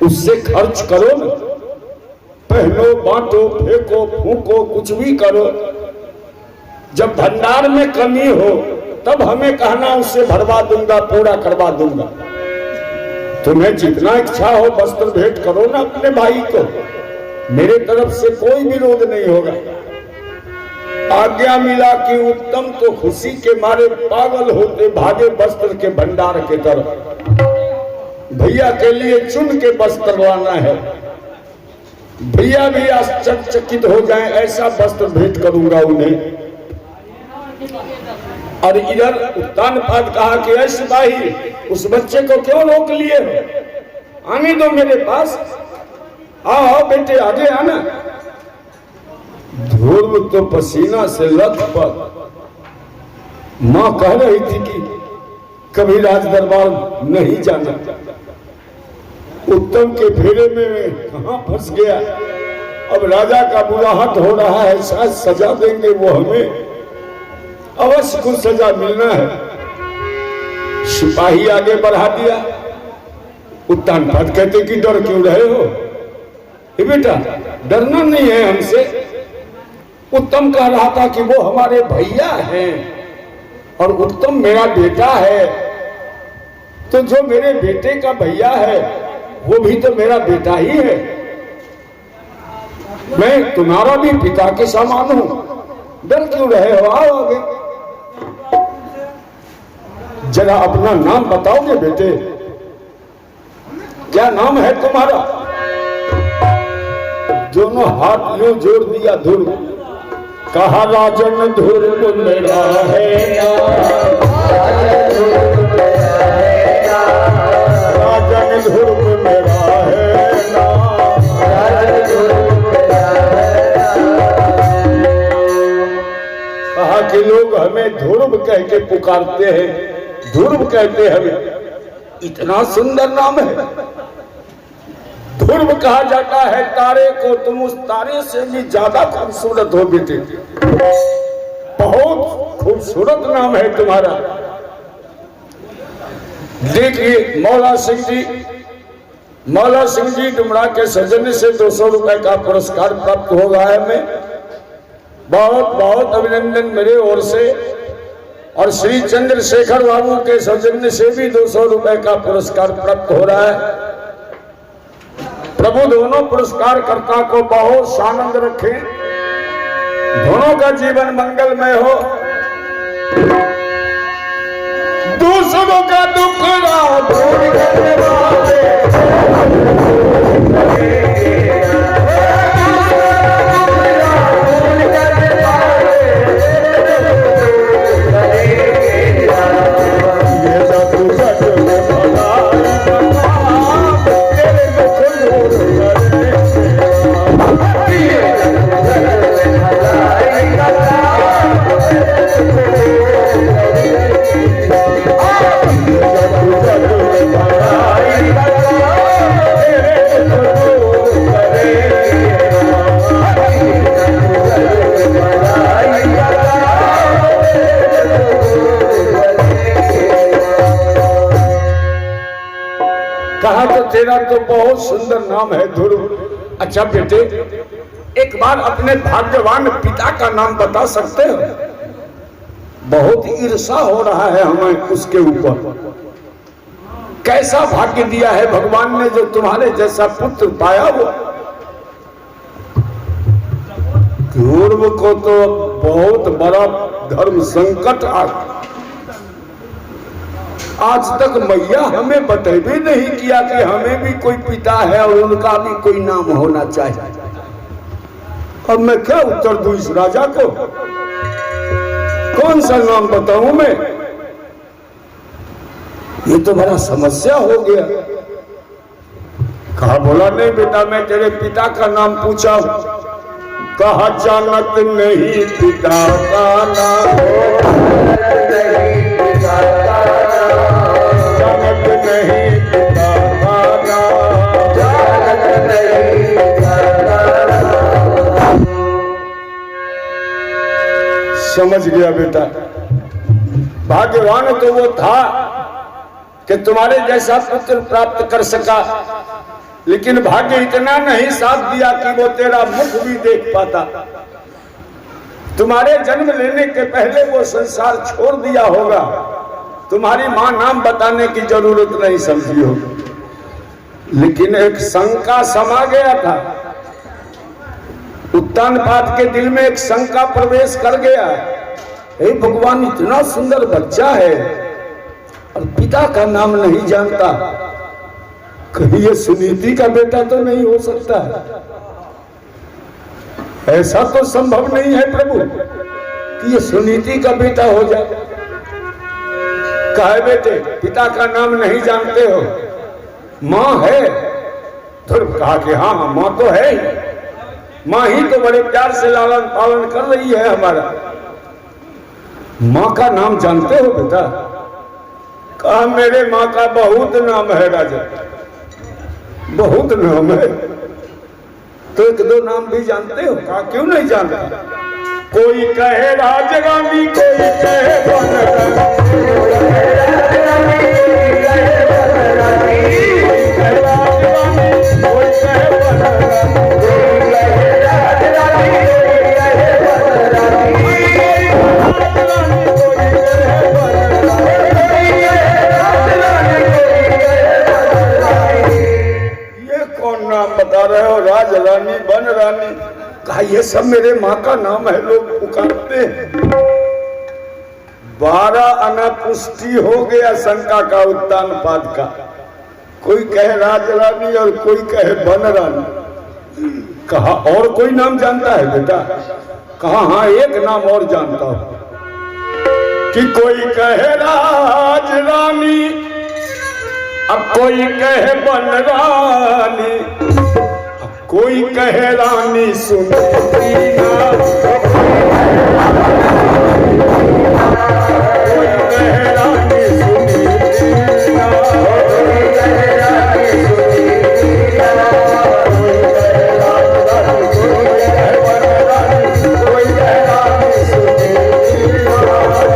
उससे खर्च करो ना, पहनो, बांटो, फेंको, फूंको, कुछ भी करो। जब भंडार में कमी हो तब हमें कहना, उससे भरवा दूंगा, पूरा करवा दूंगा। तुम्हें जितना इच्छा हो वस्त्र भेंट करो ना अपने भाई को, मेरे तरफ से कोई विरोध नहीं होगा। आज्ञा मिला कि उत्तम तो खुशी के मारे पागल होते भागे वस्त्र के भंडार के तरफ। भैया के लिए चुन के वस्त्र लाना है, भैया भी आश्चर्यचकित हो जाएं ऐसा वस्त्र भेंट करूंगा उन्हें। और इधर उत्तानपाद कहा कि ऐ सिपाही, उस बच्चे को क्यों रोक लिए हो? आने दो मेरे पास। आओ बेटे, आगे आना। ध्रुव तो पसीना से लथपथ। मां कह रही थी कि कभी राज दरबार नहीं जाना। उत्तम के फेरे में कहां फंस गया। अब राजा का बुलाहट हो रहा है, शायद सजा देंगे वो हमें, अवश्य कुछ सजा मिलना है। सिपाही आगे बढ़ा दिया। उत्तानपाद कहते कि डर क्यों रहे हो? बेटा, डरना नहीं है हमसे। उत्तम कह रहा था कि वो हमारे भैया हैं और उत्तम मेरा बेटा है, तो जो मेरे बेटे का भैया है वो भी तो मेरा बेटा ही है। मैं तुम्हारा भी पिता के समान हूं, डर क्यों रहे हो? आओ आगे। जरा अपना नाम बताओगे बेटे? क्या नाम है तुम्हारा? दोनों हाथ यूं जोड़ दिया ध्रुव। कहा राजन ध्रुव मेरा है राजन ध्रुव मेरा है ना। कहा कि लोग हमें ध्रुव कह के पुकारते हैं, ध्रुव कहते हैं हमें। इतना सुंदर नाम है। ध्रुव कहा जाता है तारे को, तुम उस तारे से भी ज्यादा खूबसूरत हो बेटे। बहुत खूबसूरत नाम है तुम्हारा। देखिए मौला सिंह जी डुमरा के सजन से 200 रुपए का पुरस्कार प्राप्त होगा है। हमें बहुत बहुत अभिनंदन मेरे ओर से। और श्री चंद्रशेखर बाबू के सौजन्य से भी 200 रुपए का पुरस्कार प्राप्त हो रहा है। प्रभु दोनों पुरस्कारकर्ता को बहुत आनंद रखे, दोनों का जीवन मंगलमय हो। दूसरों का दुख दूर करने वाले कहा तो तेरा तो बहुत सुंदर नाम है ध्रुव। अच्छा बेटे, एक बार अपने भाग्यवान पिता का नाम बता सकते हो? बहुत ईर्षा हो रहा है हमें उसके ऊपर। कैसा भाग्य दिया है भगवान ने जो तुम्हारे जैसा पुत्र पाया। वो ध्रुव को तो बहुत बड़ा धर्म संकट आज तक मैया हमें बतेबे नहीं किया कि हमें भी कोई पिता है और उनका भी कोई नाम होना चाहिए। अब मैं क्या उत्तर दूं इस राजा को? कौन सा नाम बताऊं मैं? ये तो बड़ा समस्या हो गया। कहा बोला नहीं बेटा, मैं तेरे पिता का नाम पूछा कहा जानत नहीं पिता का नाम, जानत नहीं पिता का नाम। समझ गया बेटा, भाग्यवान तो वो था कि तुम्हारे जैसा पुत्र प्राप्त कर सका, लेकिन भाग्य इतना नहीं साथ दिया कि वो तेरा मुख भी देख पाता। तुम्हारे जन्म लेने के पहले वो संसार छोड़ दिया होगा, तुम्हारी मां नाम बताने की जरूरत नहीं समझी होगी, लेकिन एक शंका समा गया था। उत्तानपाद के दिल में एक शंका प्रवेश कर गया, हे भगवान इतना सुंदर बच्चा है और पिता का नाम नहीं जानता, कहीं ये सुनीति का बेटा तो नहीं हो सकता? ऐसा तो संभव नहीं है प्रभु कि ये सुनीति का बेटा हो जाए। कहे बेटे पिता का नाम नहीं जानते हो, माँ है? तो कहा कि हाँ माँ तो है ही, माँ ही तो बड़े प्यार से लालन पालन कर रही है हमारा। माँ का नाम जानते हो बेटा? कहा मेरे माँ का बहुत नाम है राजा, बहुत नाम है। तो एक दो नाम भी जानते हो? कहा क्यों नहीं जानता? कोई कहे राजरानी, कोई कहे बता रहे हो? राज रानी, बन रानी। कहा ये सब मेरे माँ का नाम है, लोग पुकारते हैं। 12 आना पुष्टि हो गया शंका का, उत्तानपाद का। कोई कहे राज रानी और कोई कहे बन रानी। कहा और कोई नाम जानता है बेटा? कहा हाँ एक नाम और जानता हूं, कि कोई कहे राज रानी, अब कोई कहे बन रानी, कोई कहे रानी सुनती ना, कोई कहे रानी सुनती ना, कोई कहे रानी सुनती ना, कोई कहे रानी, कोई कहे बन रानी, कोई कहे रानी सुनती ना, कोई कहे रानी,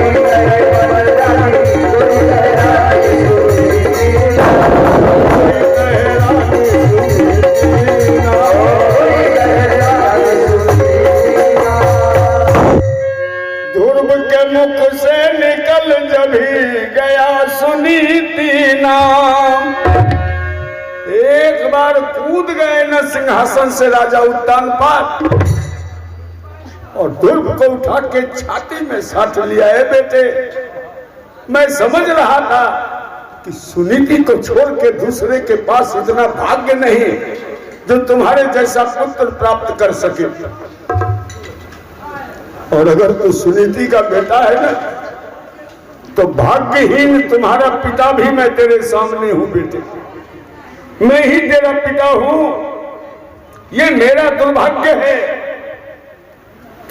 कोई कहे बन रानी, कोई कहे रानी सुनती ना। ध्रुव के मुख से निकल जब गया सुनीति नाम, एक बार कूद गए न सिंहासन से राजा उत्तानपाद, और ध्रुव को उठा के छाती में साट लिया। है बेटे मैं समझ रहा था कि सुनीति को छोड़ के दूसरे के पास इतना भाग्य नहीं जो तुम्हारे जैसा पुत्र प्राप्त कर सके, और अगर तू सुनीति का बेटा है ना तो भाग्यहीन तुम्हारा पिता भी मैं तेरे सामने हूं बेटे, मैं ही तेरा पिता हूं। ये मेरा दुर्भाग्य है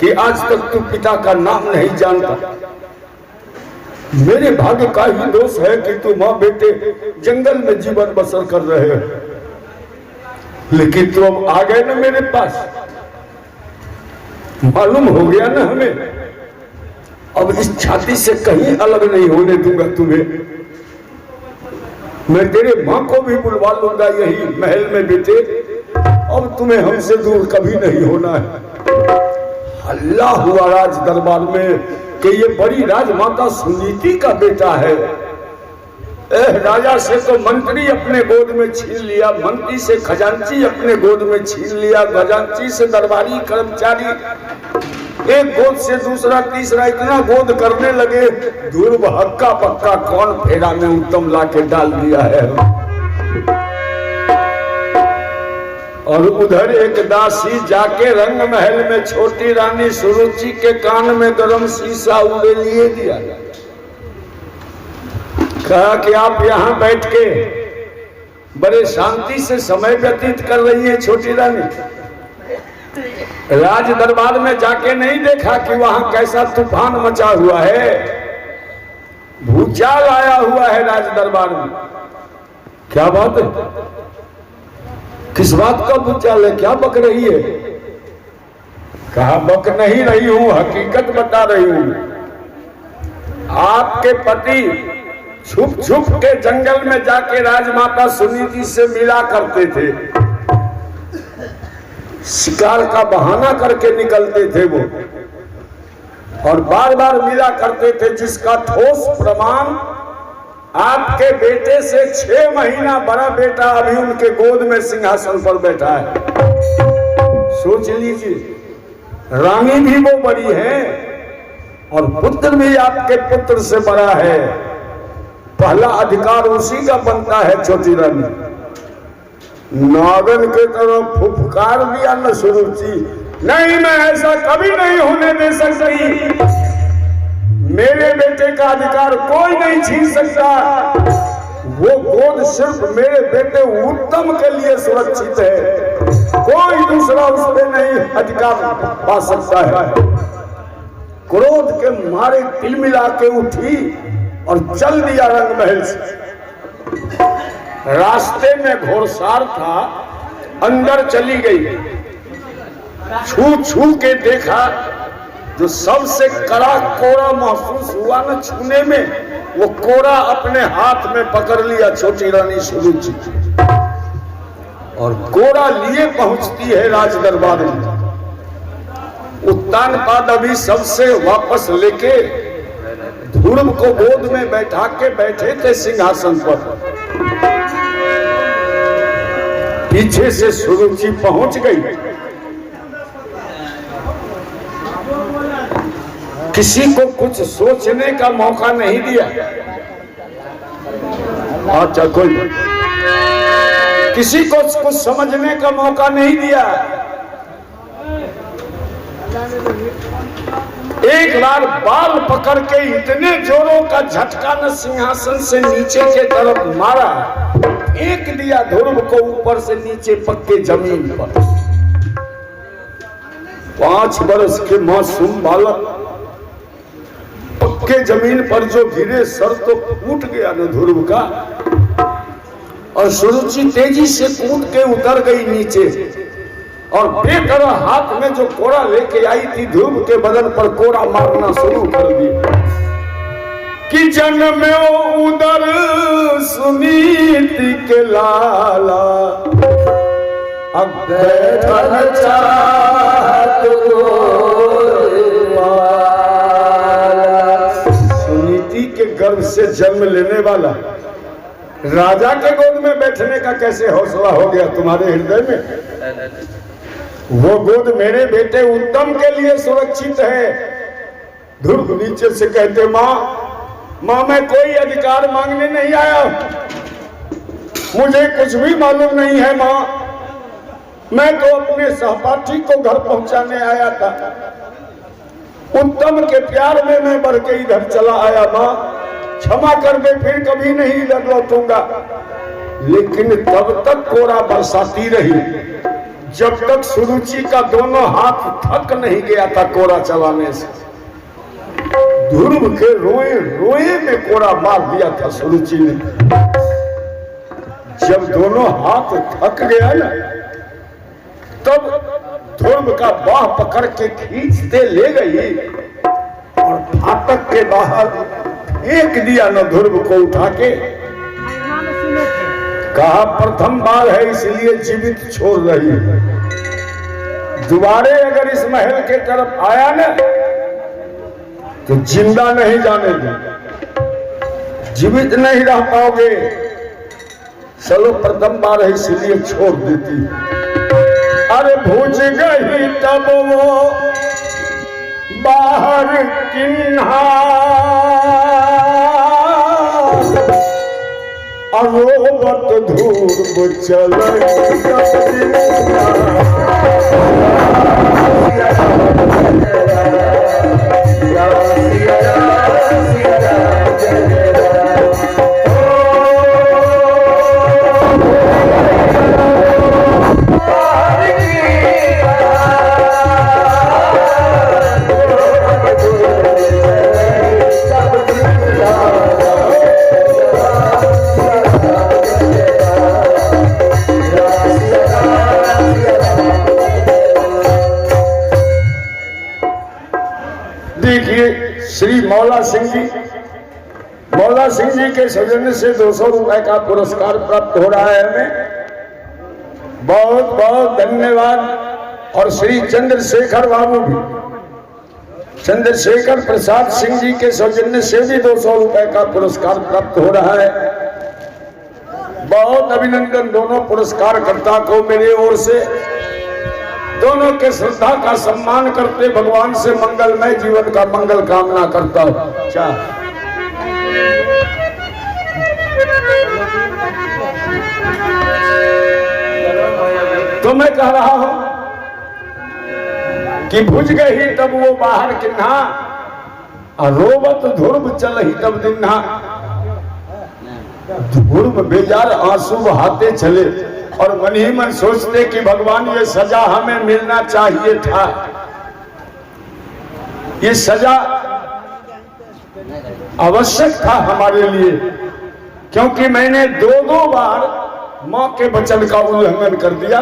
कि आज तक तू पिता का नाम नहीं जानता। मेरे भाग्य का ही दोष है कि तू मां बेटे जंगल में जीवन बसर कर रहे हो, लेकिन तू अब आ गए ना मेरे पास, मालूम हो गया ना हमें। अब इस छाती से कहीं अलग नहीं होने दूंगा तुम्हें। मैं तेरे मां को भी बुलवा लूंगा यही महल में बेटे, अब तुम्हें हमसे दूर कभी नहीं होना है। हल्ला हुआ राज दरबार में कि ये बड़ी राजमाता सुनीति का बेटा है। राजा से तो मंत्री अपने गोद में छीन लिया, मंत्री से खजांची अपने गोद में छीन लिया, खजांची से दरबारी कर्मचारी, एक गोद से दूसरा तीसरा इतना गोद करने लगे, ध्रुव हक्का पक्का कौन फेरा में उत्तम लाके डाल दिया है। और उधर एक दासी जाके रंग महल में छोटी रानी सुरुचि के कान में गरम शीशा उड़े लिए दिया, कहा कि आप यहां बैठ के बड़े शांति से समय व्यतीत कर रही है छोटी रानी। राज दरबार में जाके नहीं देखा कि वहां कैसा तूफान मचा हुआ है, भूचाल आया हुआ है राज दरबार में। क्या बात है, किस बात का भूचाल है, क्या बक रही है? कहा बक नहीं रही हूं, हकीकत बता रही हूं। आपके पति छुप छुप के जंगल में जाके राजमाता सुनीति से मिला करते थे, शिकार का बहाना करके निकलते थे वो, और बार बार मिला करते थे, जिसका ठोस प्रमाण आपके बेटे से 6 महीना बड़ा बेटा अभी उनके गोद में सिंहासन पर बैठा है। सोच लीजिए, रानी भी वो बड़ी है और पुत्र भी आपके पुत्र से बड़ा है, पहला अधिकार उसी का बनता है। छोटी रानी नागन के तरफ फुफकार दिया न सुरुचि, नहीं मैं ऐसा कभी नहीं होने दे सकती, मेरे बेटे का अधिकार कोई नहीं छीन सकता, वो गोद सिर्फ मेरे बेटे उत्तम के लिए सुरक्षित है, कोई दूसरा उस पर नहीं अधिकार पा सकता है। क्रोध के मारे तिलमिला के उठी और चल दिया रंग महल से। रास्ते में घोड़सार था, अंदर चली गई, छू छू के देखा, जो सबसे कड़ा कोड़ा महसूस हुआ न छूने में, वो कोड़ा अपने हाथ में पकड़ लिया छोटी रानी सुरुचि, और कोड़ा लिए पहुंचती है राज दरबार में। उत्तानपाद अभी सबसे वापस लेके ध्रुव को गोद में बैठा के बैठे थे सिंहासन पर, पीछे से सुरुचि पहुंच गई, किसी को कुछ सोचने का मौका नहीं दिया। अच्छा, कोई किसी को कुछ समझने का मौका नहीं दिया। एक बार बाल पकड़ के इतने जोरों का झटका न सिंहासन से नीचे के तरफ मारा, फेंक दिया ध्रुव को ऊपर से नीचे पक्के जमीन पर। 5 बरस के मासूम बालक पक्के जमीन पर जो गिरे, सर तो फूट गया न ध्रुव का, और सुरुचि तेजी से कूद के उतर गई नीचे, और बेकर हाथ में जो कोड़ा लेके आई थी ध्रुव के बदन पर कोड़ा मारना शुरू कर दिया कि जन्म उदर सुनीति के लाला, अब बैठन चाहत सुनीति के गर्भ से जन्म लेने वाला राजा के गोद में बैठने का कैसे हौसला हो गया तुम्हारे हृदय में? वो गोद मेरे बेटे उत्तम के लिए सुरक्षित है। ध्रुव नीचे से कहते, माँ मैं कोई अधिकार मांगने नहीं आया, मुझे कुछ भी मालूम नहीं है माँ, मैं तो अपने सहपाठी को घर पहुंचाने आया था, उत्तम के प्यार में मैं बढ़ के इधर चला आया माँ, क्षमा कर दे, फिर कभी नहीं इधर लौटूंगा। लेकिन तब तक कोड़ा बरसाती रही जब तक सुरुचि का दोनों हाथ थक नहीं गया था कोड़ा चलाने से। ध्रुव के रोए रोए में कोड़ा मार दिया था सुरुचि ने। जब दोनों हाथ थक गया ना, तब ध्रुव का बाह पकड़ के खींचते ले गई और फाटक के बाहर फेंक दिया न ध्रुव को उठा के। कहा प्रथम बार है इसलिए जीवित छोड़ रही है, दोबारे अगर इस महल के तरफ आया ना तो जिंदा नहीं जाने दे, जीवित नहीं रह पाओगे। चलो प्रथम बार है इसलिए छोड़ देती। अरे भूज गई तब वो बाहर किन्हा, अरोबत धूप चल देखिए श्री मौला सिंह जी के सौजन्य से 200 रुपए का पुरस्कार प्राप्त हो रहा है हमें, बहुत बहुत धन्यवाद। और श्री चंद्रशेखर बाबू भी, चंद्रशेखर प्रसाद सिंह जी के सौजन्य से भी 200 रुपए का पुरस्कार प्राप्त हो रहा है। बहुत अभिनंदन दोनों पुरस्कारकर्ता को मेरे ओर से। दोनों के श्रद्धा का सम्मान करते भगवान से मंगलमय जीवन का मंगल कामना करता हूं। तो मैं कह रहा हूं कि भुज गई तब वो बाहर किन्हा, और रोबत ध्रुव चल ही तब दिन्हा। ध्रुव बेजार आंसू बहाते चले और मन ही मन सोचते कि भगवान ये सजा हमें मिलना चाहिए था, ये सजा आवश्यक था हमारे लिए, क्योंकि मैंने दो बार मां के वचन का उल्लंघन कर दिया।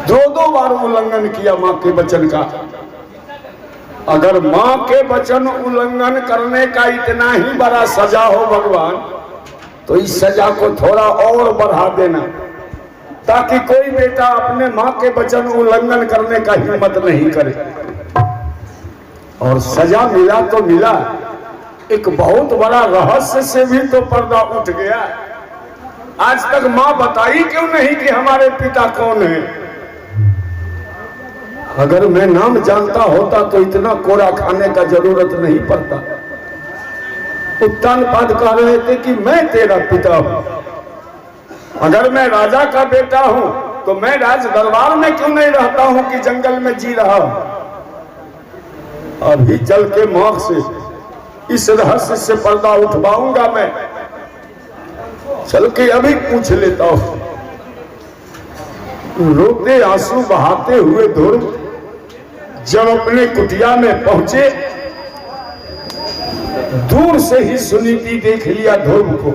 दो बार उल्लंघन किया मां के वचन का। अगर मां के वचन उल्लंघन करने का इतना ही बड़ा सजा हो भगवान, तो इस सजा को थोड़ा और बढ़ा देना, ताकि कोई बेटा अपने मां के वचन उल्लंघन करने का हिम्मत नहीं करे। और सजा मिला तो मिला, एक बहुत बड़ा रहस्य से भी तो पर्दा उठ गया। आज तक मां बताई क्यों नहीं कि हमारे पिता कौन है? अगर मैं नाम जानता होता तो इतना कोड़ा खाने का जरूरत नहीं पड़ता। उत्तानपाद कह रहे थे कि मैं तेरा पिता हूं। अगर मैं राजा का बेटा हूं तो मैं राज दरबार में क्यों नहीं रहता हूं कि जंगल में जी रहा हूं? अभी चल के मौत से इस रहस्य से पर्दा उठवाऊंगा मैं। चल के अभी पूछ लेता हूं। रोते आंसू बहाते हुए ध्रुव जब अपने कुटिया में पहुंचे, दूर से ही सुनीति देख लिया ध्रुव को।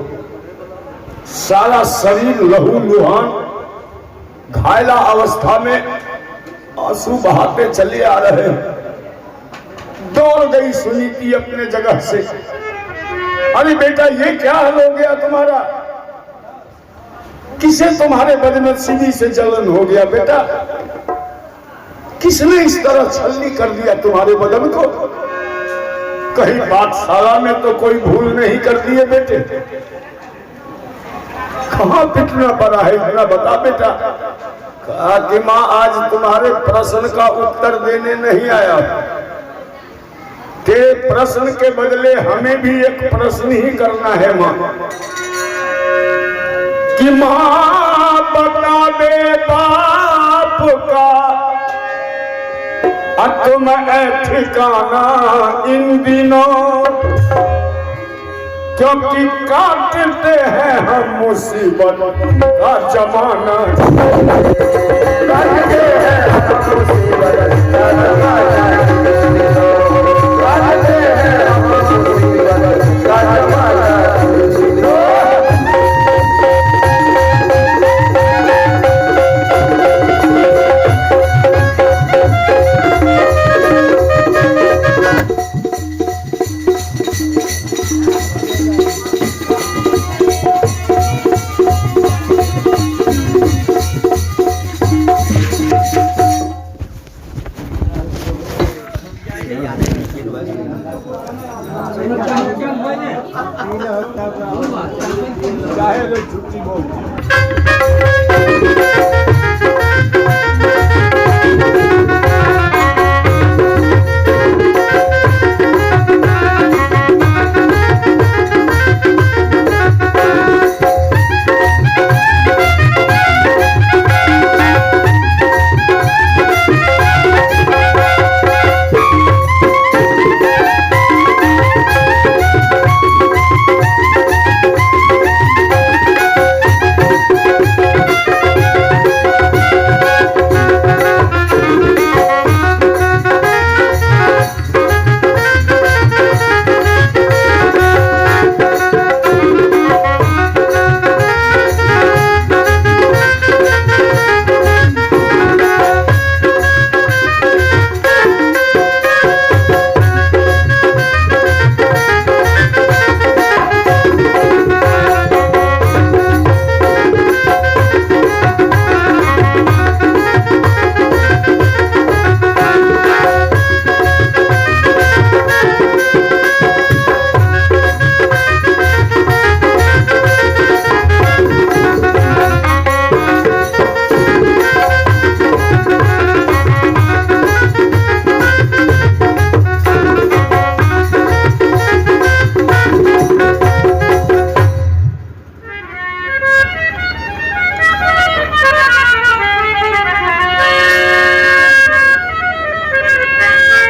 सारा शरीर लहू लुहान, घायला अवस्था में आंसू बहाते चले आ रहे हैं। दौड़ गई सुनीति अपने जगह से। अरे बेटा ये क्या हाल हो गया तुम्हारा? किसे तुम्हारे बदनसीबी से जलन हो गया बेटा? किसने इस तरह छलनी कर दिया तुम्हारे बदन को? कहीं पाठशाला में तो कोई भूल नहीं कर दिए बेटे? कहां पिटना पड़ा है इतना बता बेटा। कहा कि मां आज तुम्हारे प्रश्न का उत्तर देने नहीं आया, तेरे प्रश्न के बदले हमें भी एक प्रश्न ही करना है मां। कि मां बता दे बाप का तुम ठिकाना इन दिनों, क्योंकि काटते हैं हम मुसीबत का जमाना। काटते हैं हम मुसीबत का जमाना, काटते हैं हम मुसीबत का जमाना।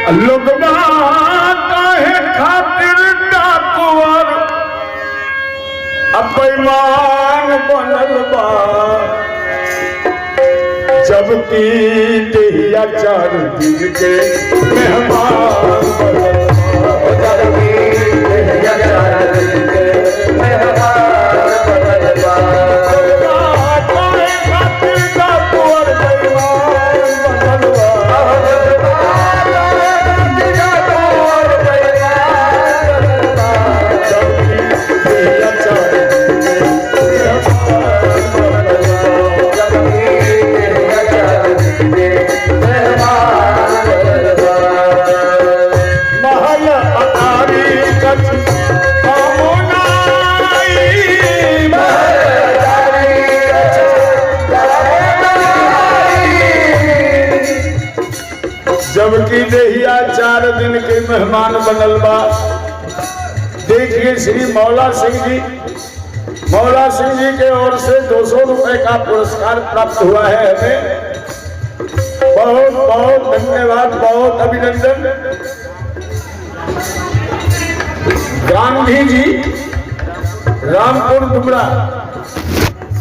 लोगवा काहे खातिर डाकुअर अपमान बनल बा, जबकि देहिया 4 दिन के मेहमान बनल बा, जबकि देहिया 4 दिन के मेहमान बनल बा। काहे खातिर डाकुअर बेईमान बनल बा, जबकि देहिया 4 दिन के मेहमान बनल बा। देखिए श्री मौला सिंह जी के ओर से 200 रुपए का पुरस्कार प्राप्त हुआ है हमें। बहुत बहुत धन्यवाद, बहुत अभिनंदन। गांधी जी रामपुर डुमरा,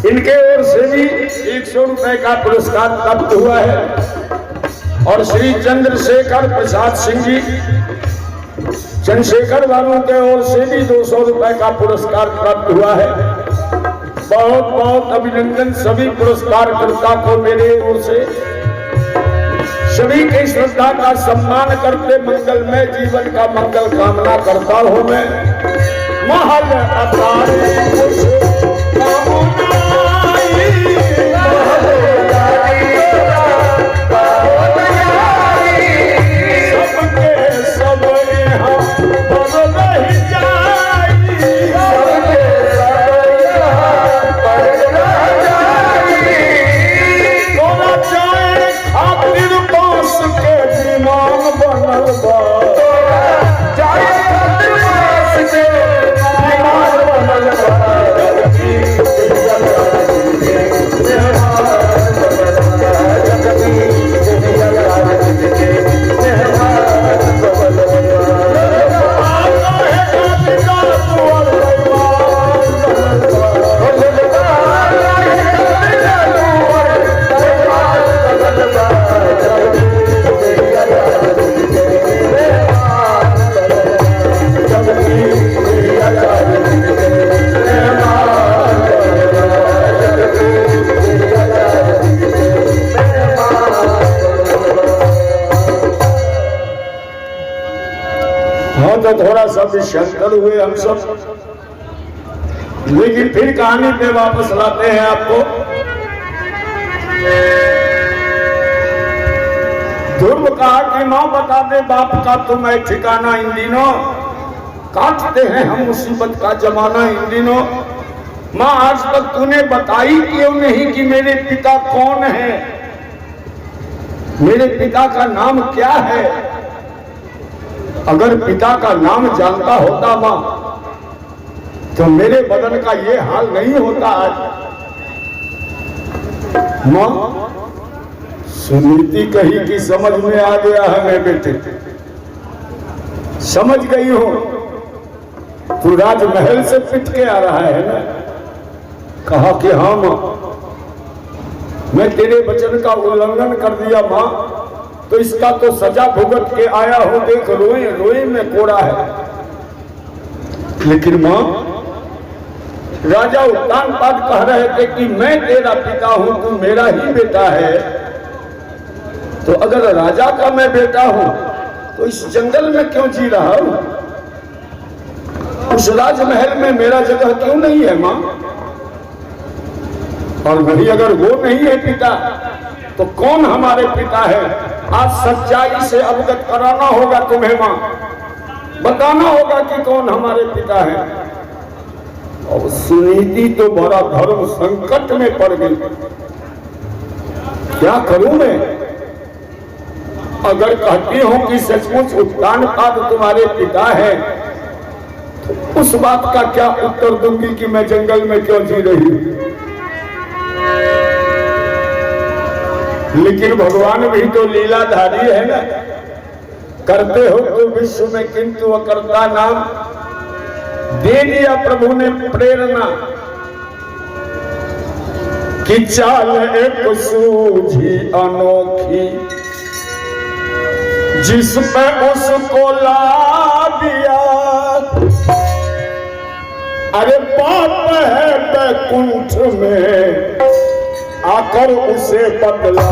इनके ओर से भी 100 रुपए का पुरस्कार प्राप्त हुआ है। और श्री चंद्रशेखर प्रसाद सिंह जी चंद्रशेखर बाबू के ओर से भी 200 रुपए का पुरस्कार प्राप्त हुआ है। बहुत बहुत अभिनंदन सभी पुरस्कारकर्ता को मेरे ओर से। सभी की श्रद्धा का सम्मान करते मंगलमय जीवन का मंगल कामना करता हूं मैं। महल अटारी कुछ तो थोड़ा सा विषंतर हुए हम सब, लेकिन फिर कहानी पे वापस लाते हैं आपको। ध्रुव कहा कि मां बता दे बाप का तुम्हें ठिकाना इन दिनों, काटते हैं हम मुसीबत का जमाना इन दिनों। मां आज तक तूने बताई क्यों नहीं कि मेरे पिता कौन है, मेरे पिता का नाम क्या है। अगर पिता का नाम जानता होता मां तो मेरे बदन का ये हाल नहीं होता आज। मां सुनीति कही कि समझ में आ गया है मैं बेटे, समझ गई हो। तू राजमहल से पिट के आ रहा है ना। कहा कि हाँ मां, मैं तेरे वचन का उल्लंघन कर दिया मां, तो इसका तो सजा भुगत के आया हूं। देख रोए रोए में कोड़ा है। लेकिन मां, राजा उत्तानपाद कह रहे थे कि मैं तेरा पिता हूं, तू मेरा ही बेटा है। तो अगर राजा का मैं बेटा हूं तो इस जंगल में क्यों जी रहा हूं? उस राजमहल में मेरा जगह क्यों नहीं है मां? और वही अगर वो नहीं है पिता तो कौन हमारे पिता है? आज सच्चाई से अवगत कराना होगा तुम्हें मां, बताना होगा कि कौन हमारे पिता है। और सुनीति तो बड़ा धर्म संकट में पड़ गई। क्या करूं मैं? अगर कहती हूं कि सचमुच उत्तानपाद तुम्हारे पिता है तो उस बात का क्या उत्तर दूंगी कि मैं जंगल में क्यों जी रही हूं? लेकिन भगवान भी तो लीलाधारी है ना। करते हो तो विश्व में, किंतु अकर्ता नाम दे दिया प्रभु ने प्रेरणा कि चाल एक सूझी अनोखी, जिस पे उसको ला दिया। अरे पाप है बैकुंठ में आकर उसे बदला।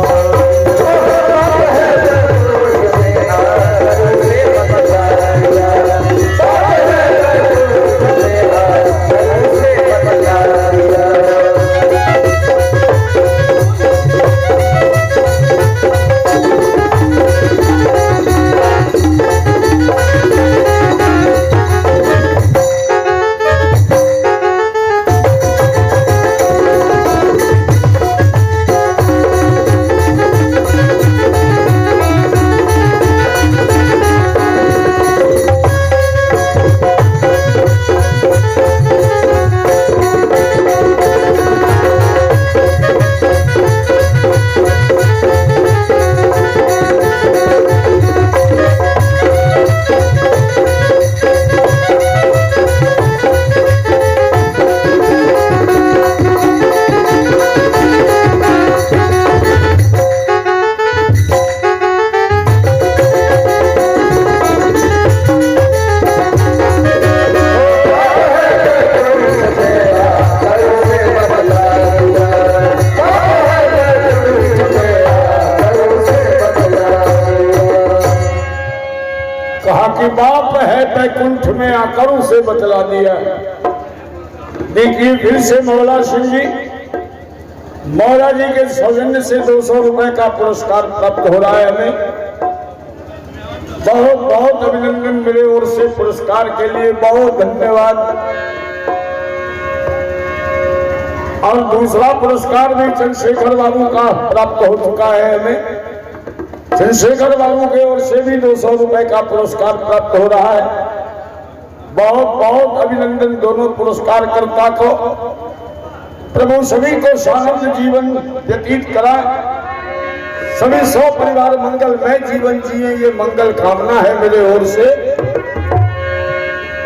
कि बाप है बैकुंठ में आकर उसे बतला दिया। देखिए फिर से मौला सिंह जी, मौला जी के सौजन्य से 200 रुपए का पुरस्कार प्राप्त हो रहा है हमें। बहुत बहुत अभिनंदन मेरे ओर से, पुरस्कार के लिए बहुत धन्यवाद। और दूसरा पुरस्कार भी चंद्रशेखर बाबू का प्राप्त हो चुका है हमें। चंद्रशेखर बाबू की ओर से भी 200 रुपए का पुरस्कार प्राप्त हो रहा है। बहुत बहुत अभिनंदन दोनों पुरस्कारकर्ता को। प्रभु सभी को शानद जीवन व्यतीत कराए, सभी सौ परिवार मंगलमय जीवन जिए, ये मंगल कामना है मेरे ओर से।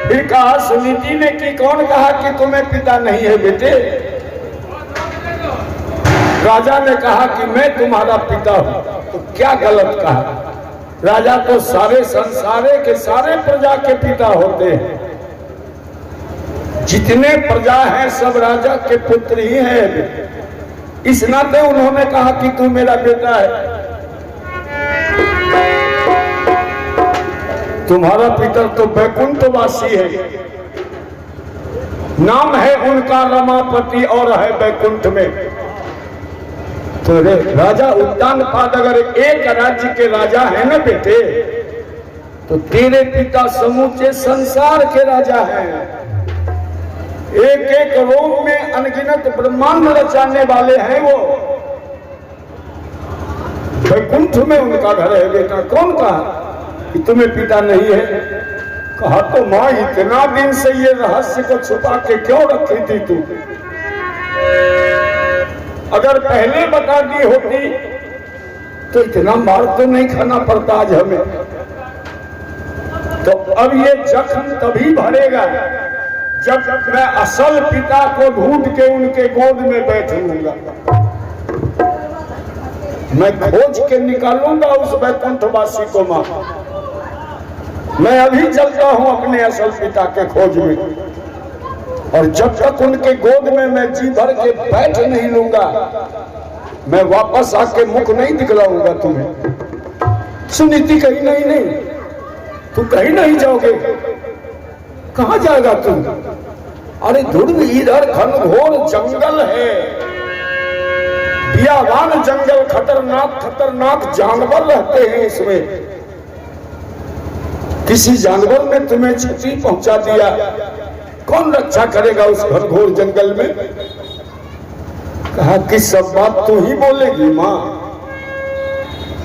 फिर कहा सुनीति ने कि कौन कहा कि तुम्हें पिता नहीं है बेटे? राजा ने कहा कि मैं तुम्हारा पिता हूं। तो क्या गलत कहा? राजा तो सारे संसारे के सारे प्रजा के पिता होते हैं। जितने प्रजा हैं सब राजा के पुत्र ही हैं। इस नाते उन्होंने कहा कि तू मेरा बेटा है। तुम्हारा पिता तो बैकुंठवासी है, नाम है उनका रमापति और है बैकुंठ में। तो राजा उद्यानपाद अगर एक राज्य के राजा है ना बेटे, तो तेरे पिता समूचे संसार के राजा हैं। एक एक रोम में अनगिनत ब्रह्मांड रचाने वाले हैं वो। बैकुंठ में उनका घर है बेटा। कौन कहा कि तुम्हें पिता नहीं है? कहा तो मां इतना दिन से ये रहस्य को छुपा के क्यों रखी थी तू? अगर पहले बता दी होती तो इतना मार तो नहीं खाना पड़ता आज हमें। तो अब ये जख्म तभी भरेगा जब मैं असल पिता को ढूंढ के उनके गोद में बैठूंगा। मैं खोज के निकालूंगा उस बैकुंठवासी को मां। मैं अभी चलता हूं अपने असल पिता के खोज में, और जब तक उनके गोद में मैं जी भर के बैठ नहीं लूंगा, मैं वापस आके मुख नहीं दिखलाऊंगा तुम्हें। सुनीति कहीं नहीं, तू कहीं नहीं जाओगे। कहां जाएगा तू? अरे ध्रुव इधर घनघोर जंगल है, बियावान जंगल, खतरनाक खतरनाक जानवर रहते हैं इसमें। किसी जानवर ने तुम्हें क्षति पहुंचा दिया, कौन रक्षा करेगा उस घनघोर जंगल में? कहा कि सब बात तू ही बोलेगी मां।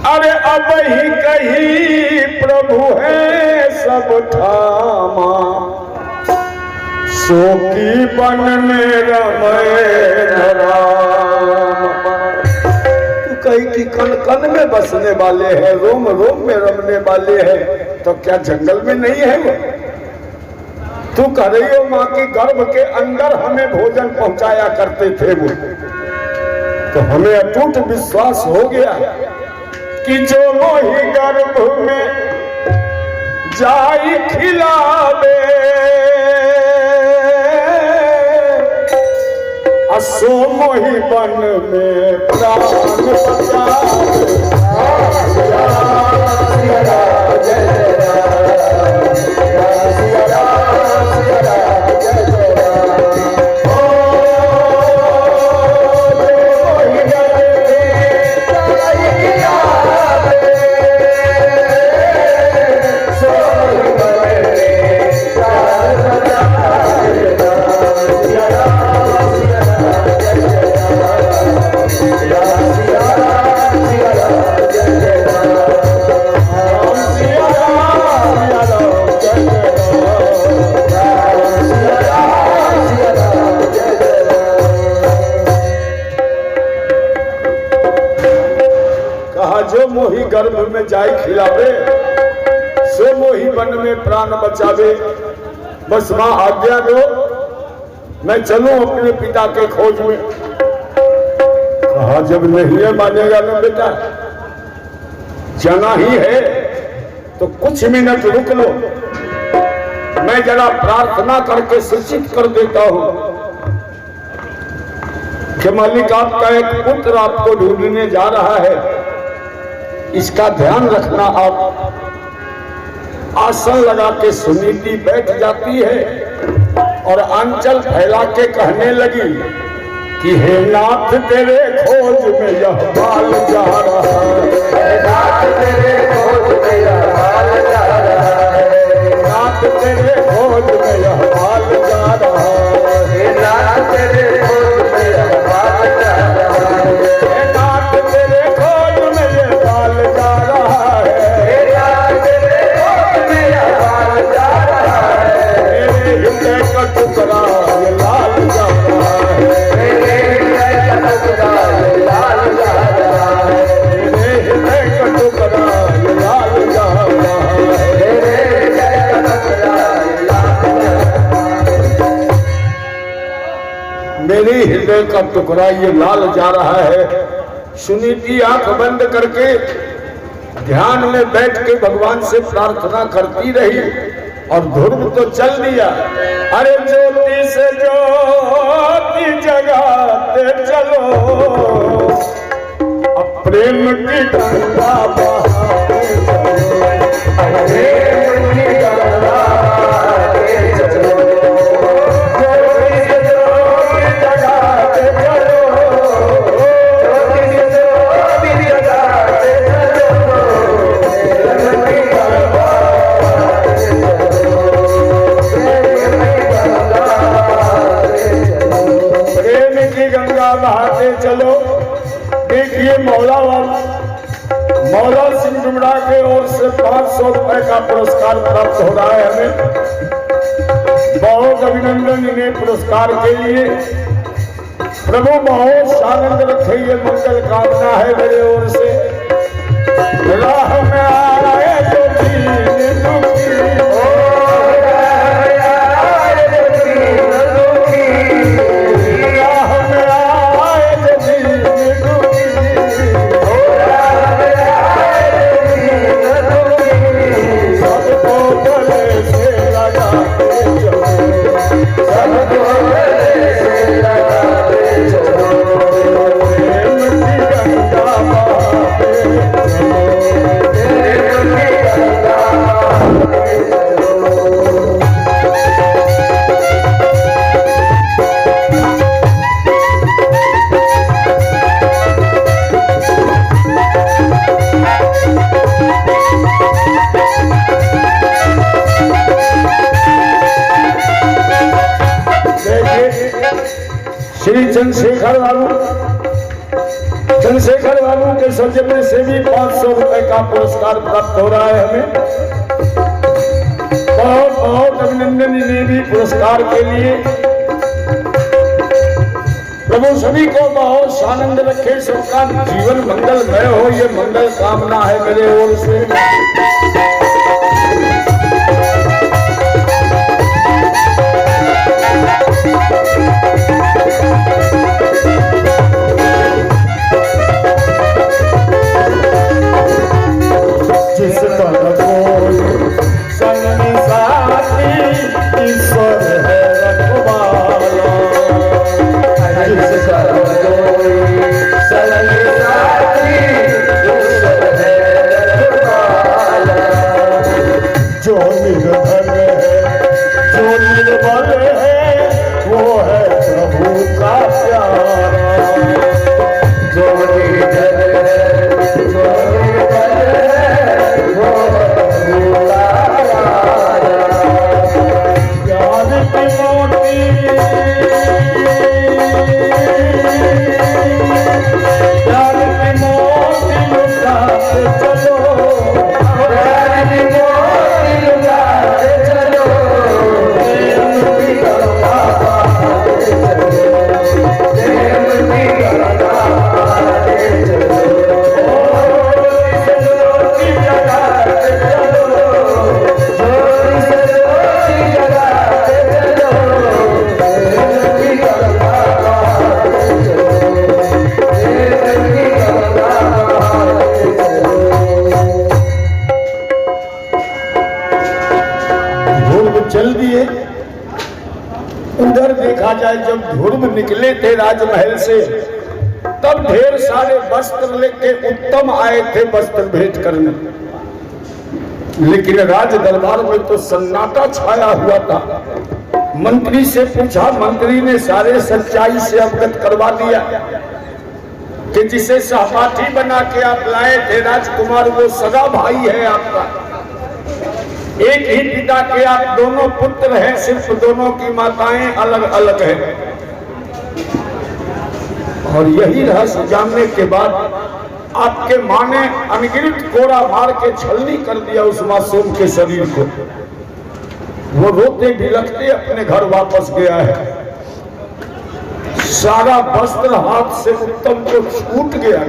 अरे अब ही कही प्रभु है सब ठामा, सो की बन में रमय राम। तू कही कि कण कण में बसने वाले हैं, रोम रोम में रमने वाले हैं, तो क्या जंगल में नहीं है वो? तू कह रही हो माँ की गर्भ के अंदर हमें भोजन पहुंचाया करते थे वो, तो हमें अटूट विश्वास हो गया कि जो मोही गर्भ में जाई खिलावे, असो मोही बन में प्राण बचावे। जो मोही गर्भ में जाई खिलावे, सो मोही वन में प्राण बचावे। बस मां आज्ञा दो, मैं चलूं अपने पिता के खोज में। कहा जब नहीं है मानेगा ना बेटा, जाना ही है तो कुछ मिनट रुक लो, मैं जरा प्रार्थना करके सूचित कर देता हूं कि मालिक आपका एक पुत्र आपको ढूंढने जा रहा है, इसका ध्यान रखना। आप आसन लगा के सुनीति बैठ जाती है और आंचल फैला के कहने लगी कि हे नाथ तेरे खोज में यह बाल जा रहा है, नाथ तेरे खोज में यह बाल जा रहा है, नाथ तेरे खोज में यह बाल जा रहा है, नाथ तेरे खोज में यह बाल जा रहा है, नाथ तेरे खोज में यह बाल जा रहा है, नाथ तेरे खोज में यह बाल जा रहा है, मेरे हृदय का टुकड़ा ये लाल जा रहा है, मेरे हृदय का टुकड़ा ये लाल जा रहा है, मेरे हृदय का टुकड़ा ये लाल जा रहा है, मेरे हृदय का टुकड़ा ये लाल जा रहा है, मेरे हृदय का टुकड़ा ये लाल जा रहा है। सुनीति आंख बंद करके ध्यान में बैठ के भगवान से प्रार्थना करती रही और ध्रुव तो चल दिया। अरे ज्योति से ज्योति जगाते चलो, अब प्रेम की गंगा बहाते चलो, प्रेम की गंगा बहाते चलो, ज्योति से ज्योति जगाते चलो, ज्योति से ज्योति जगाते चलो, प्रेम की गंगा बहाते चलो, प्रेम की गंगा बहाते चलो। देखिए मौला सिंह डुमरा के ओर से 500 रुपए का पुरस्कार प्राप्त हो रहा है हमें। बहुत अभिनंदन इन्हें पुरस्कार के लिए। प्रभु बहुत आनंद रखे, ये मंगल कामना है मेरे ओर से। राह में आए जो दीन दुखी हो, राह में आए जो दीन दुखी हो, सबको गले से लगाते चलो, सबको गले से लगाते चलो, प्रेम की गंगा बहाते चलो, प्रेम की गंगा बहाते चलो। श्री चंद्रशेखर बाबू के सौजन्य से भी 500 रुपए का पुरस्कार प्राप्त हो रहा है हमें। बहुत बहुत अभिनंदन इन्हें भी पुरस्कार के लिए। प्रभु सभी को बहुत आनंद रखे, सबका जीवन मंगलमय हो, ये मंगल कामना है मेरे ओर से। उधर देखा जाए जब ध्रुव निकले थे राजमहल से, तब ढेर सारे वस्त्र लेके उत्तम आए थे वस्त्र भेंट करने, लेकिन राज दरबार में तो सन्नाटा छाया हुआ था। मंत्री से पूछा, मंत्री ने सारे सच्चाई से अवगत करवा दिया कि जिसे सहपाठी बना के आप लाए थे राजकुमार, वो सगा भाई है आपका, एक ही पिता के आप दोनों पुत्र हैं, सिर्फ दोनों की माताएं अलग अलग हैं। और यही रहस्य जानने के बाद आपके मां ने अनगिनत कोड़ा मार के छलनी कर दिया उस मासूम के शरीर को। वो रोते बिलखते अपने घर वापस गया है। सारा वस्त्र हाथ से उत्तम को छूट गया,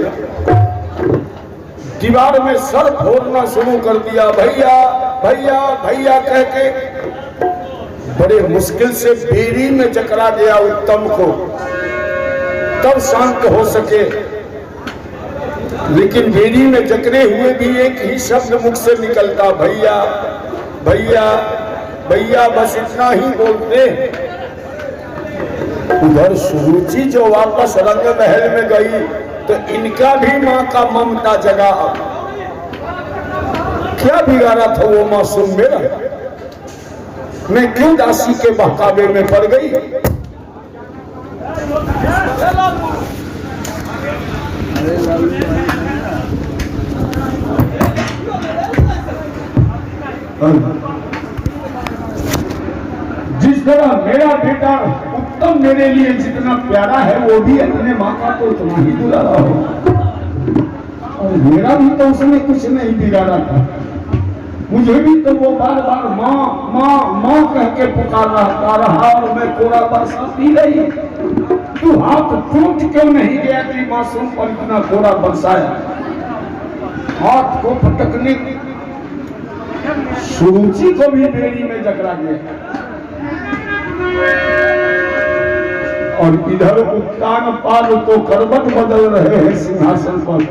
दीवार में सर फोड़ना शुरू कर दिया, भैया भैया भैया कह के बड़े मुश्किल से बेरी में जकड़ा गया उत्तम को, तब शांत हो सके। लेकिन बेरी में जकड़े हुए भी एक ही शब्द मुख से निकलता, भैया भैया भैया, बस इतना ही बोलते। उधर सुरुचि जो वापस रंग महल में गई तो इनका भी मां का ममता जगा। क्या बिगाड़ा था वो मासूम मेरा, मैं क्यों दासी के बहकावे में पड़ गई। जिस तरह मेरा बेटा उत्तम मेरे लिए जितना प्यारा है, वो भी अपने माँ का तो उतना ही दुलारा हो, और मेरा भी तो उसने कुछ नहीं बिगाड़ा था। मुझे भी तो वो बार बार माँ माँ माँ कह के पुकार रहा और मैं कोड़ा बरसाती रही। तू हाथ टूट क्यों नहीं गया कि मासूम पर इतना कोड़ा बरसाया। हाथ को फटकने सुरुचि को भी बेड़ी में जकड़ा गया। और इधर उत्तान पाल तो करवट बदल रहे हैं सिंहासन पर।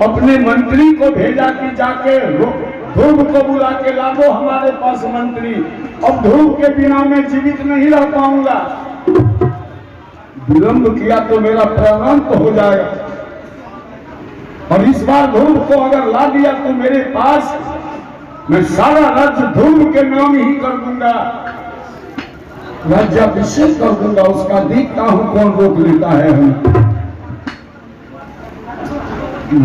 अपने मंत्री को भेजा कि जाके ध्रुव को बुला के ला दो हमारे पास मंत्री, अब ध्रुव के बिना मैं जीवित नहीं रह पाऊंगा। विलंब किया तो मेरा प्राणांत हो जाएगा, और इस बार ध्रुव को अगर ला दिया तो मेरे पास मैं सारा राज्य ध्रुव के नाम ही कर दूंगा, राज्याभिषेक कर दूंगा। उसका देखता हूं कौन रोक लेता है। हम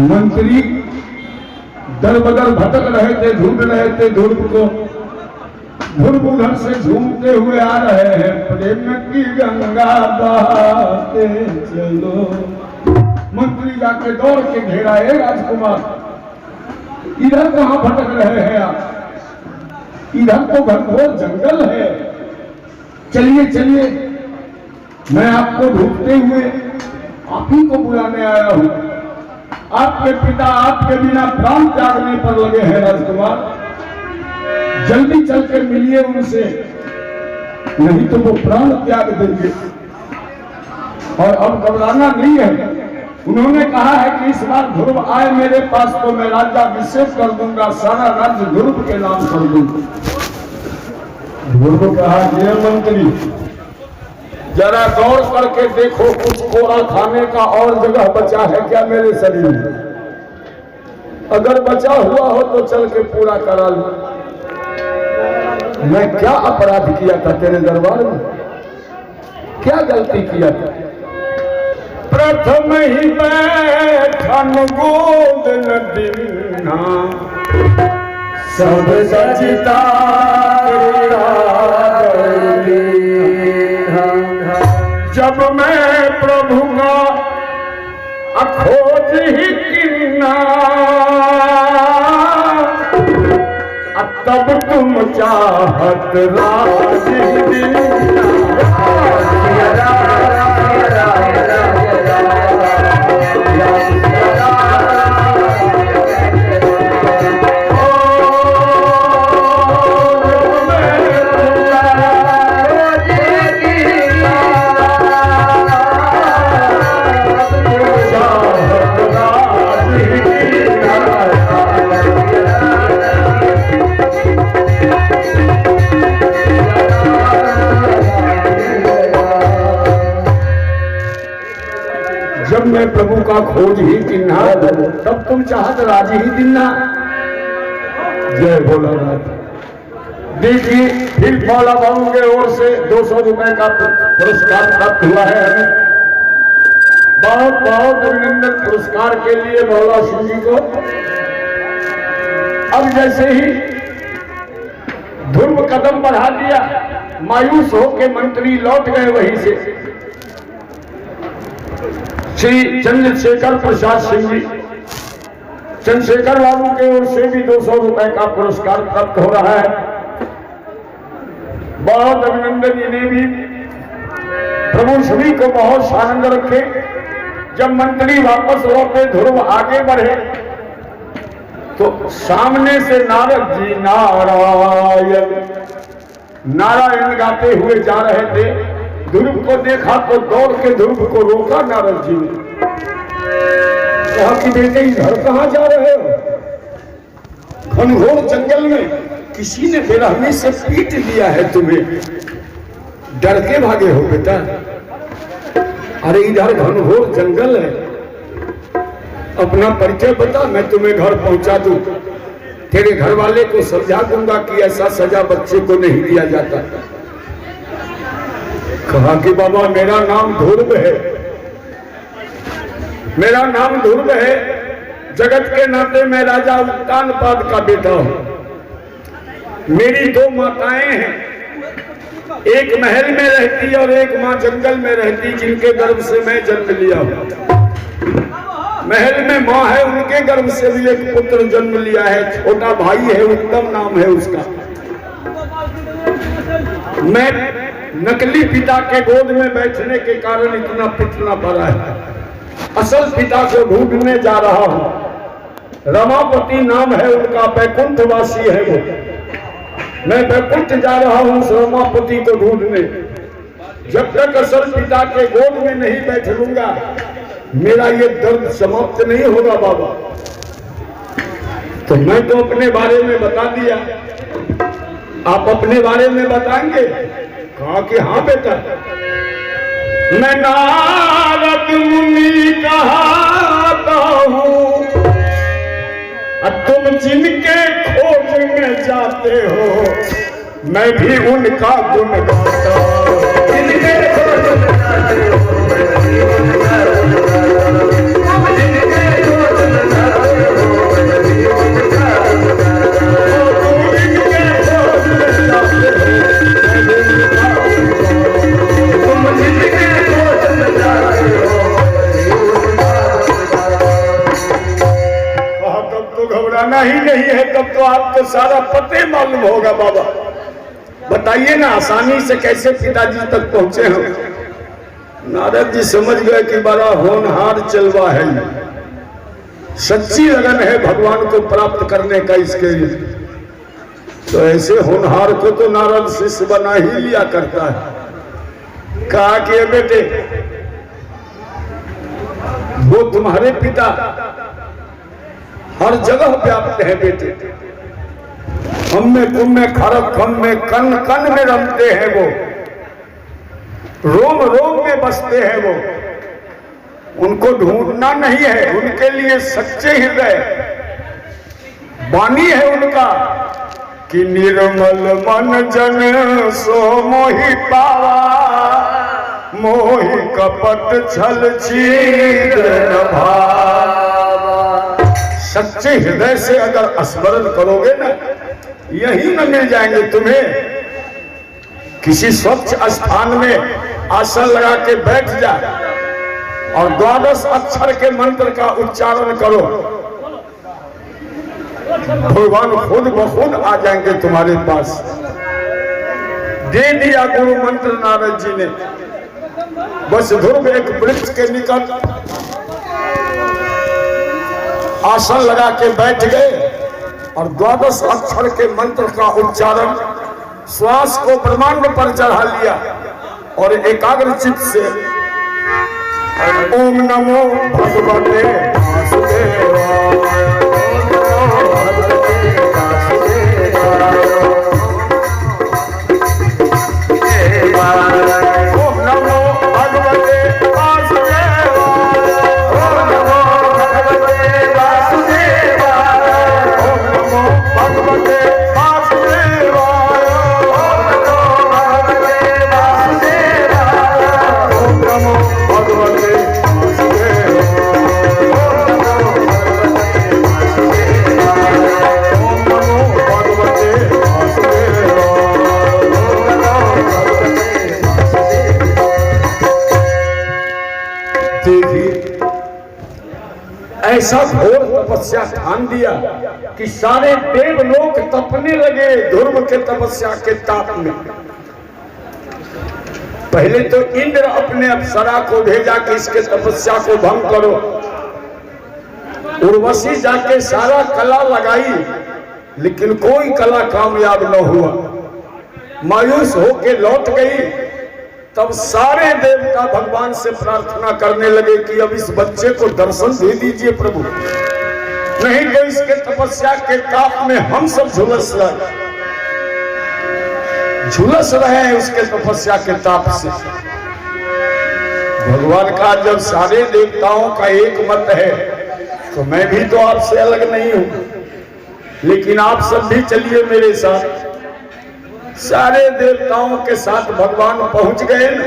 मंत्री दर बदर भटक रहे थे, ढूंढ रहे थे ध्रुव को। ध्रुव उधर से झूमते हुए आ रहे हैं, प्रेम की गंगा बहाते चलो। मंत्री जाके दौड़ के घेरा, है राजकुमार इधर कहां भटक रहे हैं आप, इधर तो घनघोर जंगल है, चलिए चलिए मैं आपको ढूंढते हुए आप ही को बुलाने आया हूं। आपके पिता आपके बिना प्राण त्यागने पर लगे हैं राजकुमार, जल्दी चलकर मिलिए उनसे, नहीं तो वो प्राण त्याग देंगे। और अब घबराना नहीं है, उन्होंने कहा है कि इस बार ध्रुव आए मेरे पास तो मैं राज्याभिषेक कर दूंगा, सारा राज्य ध्रुव के नाम कर दूंगा। ध्रुव कहा ये मंत्री जरा गौर करके देखो, कुछ कोरा खाने का और जगह बचा है क्या मेरे शरीर में? अगर बचा हुआ हो तो चल के पूरा करा लो। मैं क्या अपराध किया था तेरे दरबार में, क्या गलती किया था? प्रथम ही बैठन गोद न दीना, सब सचिता जब मैं प्रभु का अखोज ही किन्ना, तब तुम चाहत राज जब मैं प्रभु का खोज ही किन्ना, तब तुम चाहत राज ही दिन्ना। जय भोलानाथ। देखिए फिर भोला बाबू के ओर से 200 रुपए का पुरस्कार प्राप्त हुआ है हमें। बहुत बहुत अभिनंदन पुरस्कार के लिए भोला सिंह जी को। अब जैसे ही ध्रुव कदम बढ़ा दिया, मायूस होकर मंत्री लौट गए वहीं से। श्री चंद्रशेखर प्रसाद सिंह जी, चंद्रशेखर बाबू के ओर से भी 200 रुपए का पुरस्कार प्राप्त हो रहा है। बहुत अभिनंदन इन्हें भी। प्रभु सभी को बहुत आनंद रखे। जब मंत्री वापस लौटे, ध्रुव आगे बढ़े तो सामने से नारद जी नारायण नारायण गाते हुए जा रहे थे। ध्रुव को देखा तो दौड़ के ध्रुव को रोका नारद जी ने। कहा कि बेटे इधर कहां जा रहे हो? घनघोर जंगल में किसी ने बेरहमी से पीट दिया है तुम्हें, डर के भागे हो बेटा? अरे इधर घनघोर जंगल है, अपना परिचय बता, मैं तुम्हें घर पहुंचा दूं। तेरे घर वाले को समझा दूंगा कि ऐसा सजा बच्चे को नहीं दिया जाता। कहा कि बाबा मेरा नाम ध्रुव है, मेरा नाम ध्रुव है। जगत के नाते मैं राजा उत्तानपाद का बेटा हूं। मेरी 2 माताएं हैं, एक महल में रहती और एक मां जंगल में रहती, जिनके गर्भ से मैं जन्म लिया हूं। महल में मां है, उनके गर्भ से भी एक पुत्र जन्म लिया है, छोटा भाई है, उत्तम नाम है उसका। मैं नकली पिता के गोद में बैठने के कारण इतना पिटना पड़ा है। असल पिता को ढूंढने जा रहा हूं। रमापति नाम है उनका, बैकुंठवासी है वो। मैं बैकुंठ जा रहा हूं उस रमापति को ढूंढने। जब तक असल पिता के गोद में नहीं बैठ लूंगा, मेरा ये दर्द समाप्त नहीं होगा बाबा। तो मैं तो अपने बारे में बता दिया, आप अपने बारे में बताएंगे? कहा कि हाँ बेटा, मैं नारद मुनि कहता हूँ, तुम जिनके खोज में जाते हो, मैं भी उनका गुण गाता हूँ। जिनके खोज में जाते हो, घबराना ही नहीं है, तब तो आपको सारा पते मालूम होगा बाबा। बताइए ना आसानी से कैसे पिताजी तक पहुंचे हम। नारद जी समझ गए कि बड़ा होनहार चलवा है, सच्ची लगन है भगवान को प्राप्त करने का इसके लिए। तो ऐसे होनहार को तो नारद शिष्य बना ही लिया करता है। कहा कि बेटे वो तुम्हारे पिता हर जगह व्याप्त है बेटे, हम में तुम में खरक हम में कन कन में रमते हैं वो, रोम रोम में बसते हैं वो, उनको ढूंढना नहीं है, उनके लिए सच्चे हृदय वाणी है उनका कि निर्मल मन जन सो मोहि पावा, मोहि कपट छल छीन भावा। सच्चे हृदय से अगर स्मरण करोगे ना, यही न मिल जाएंगे तुम्हें। किसी स्वच्छ स्थान में आसन लगा के बैठ जा और 12 अक्षर के मंत्र का उच्चारण करो, भगवान खुद ब खुद आ जाएंगे तुम्हारे पास। दे दिया गुरु मंत्र नारद जी ने। बस ध्रुव एक वृक्ष के निकट आसन लगा के बैठ गए और 12 अक्षर के मंत्र का उच्चारण श्वास को ब्रह्मांड पर चढ़ा लिया और एकाग्र चित्त से ओम नमो भगवते वासुदेवाय, ओम नमो भगवते वासुदेवाय, ओम नमो भगवते वासुदेवाय, ओम नमो भगवते वासुदेवाय, ओम नमो भगवते वासुदेवाय, ओम नमो भगवते ऐसा घोर तपस्या ठान दिया कि सारे देवलोक तपने लगे ध्रुव के तपस्या के ताप में। पहले तो इंद्र अपने अप्सरा को भेजा कि इसके तपस्या को भंग करो। उर्वशी जाके सारा कला लगाई, लेकिन कोई कला कामयाब न हुआ। मायूस होके लौट गई। तब सारे देवता भगवान से प्रार्थना करने लगे कि अब इस बच्चे को दर्शन दे दीजिए प्रभु, नहीं तो इसके तपस्या के ताप में हम सब झुलस रहे हैं उसके तपस्या के ताप से। भगवान का जब सारे देवताओं का एक मत है तो मैं भी तो आपसे अलग नहीं हूं, लेकिन आप सब भी चलिए मेरे साथ। सारे देवताओं के साथ भगवान पहुंच गए ना।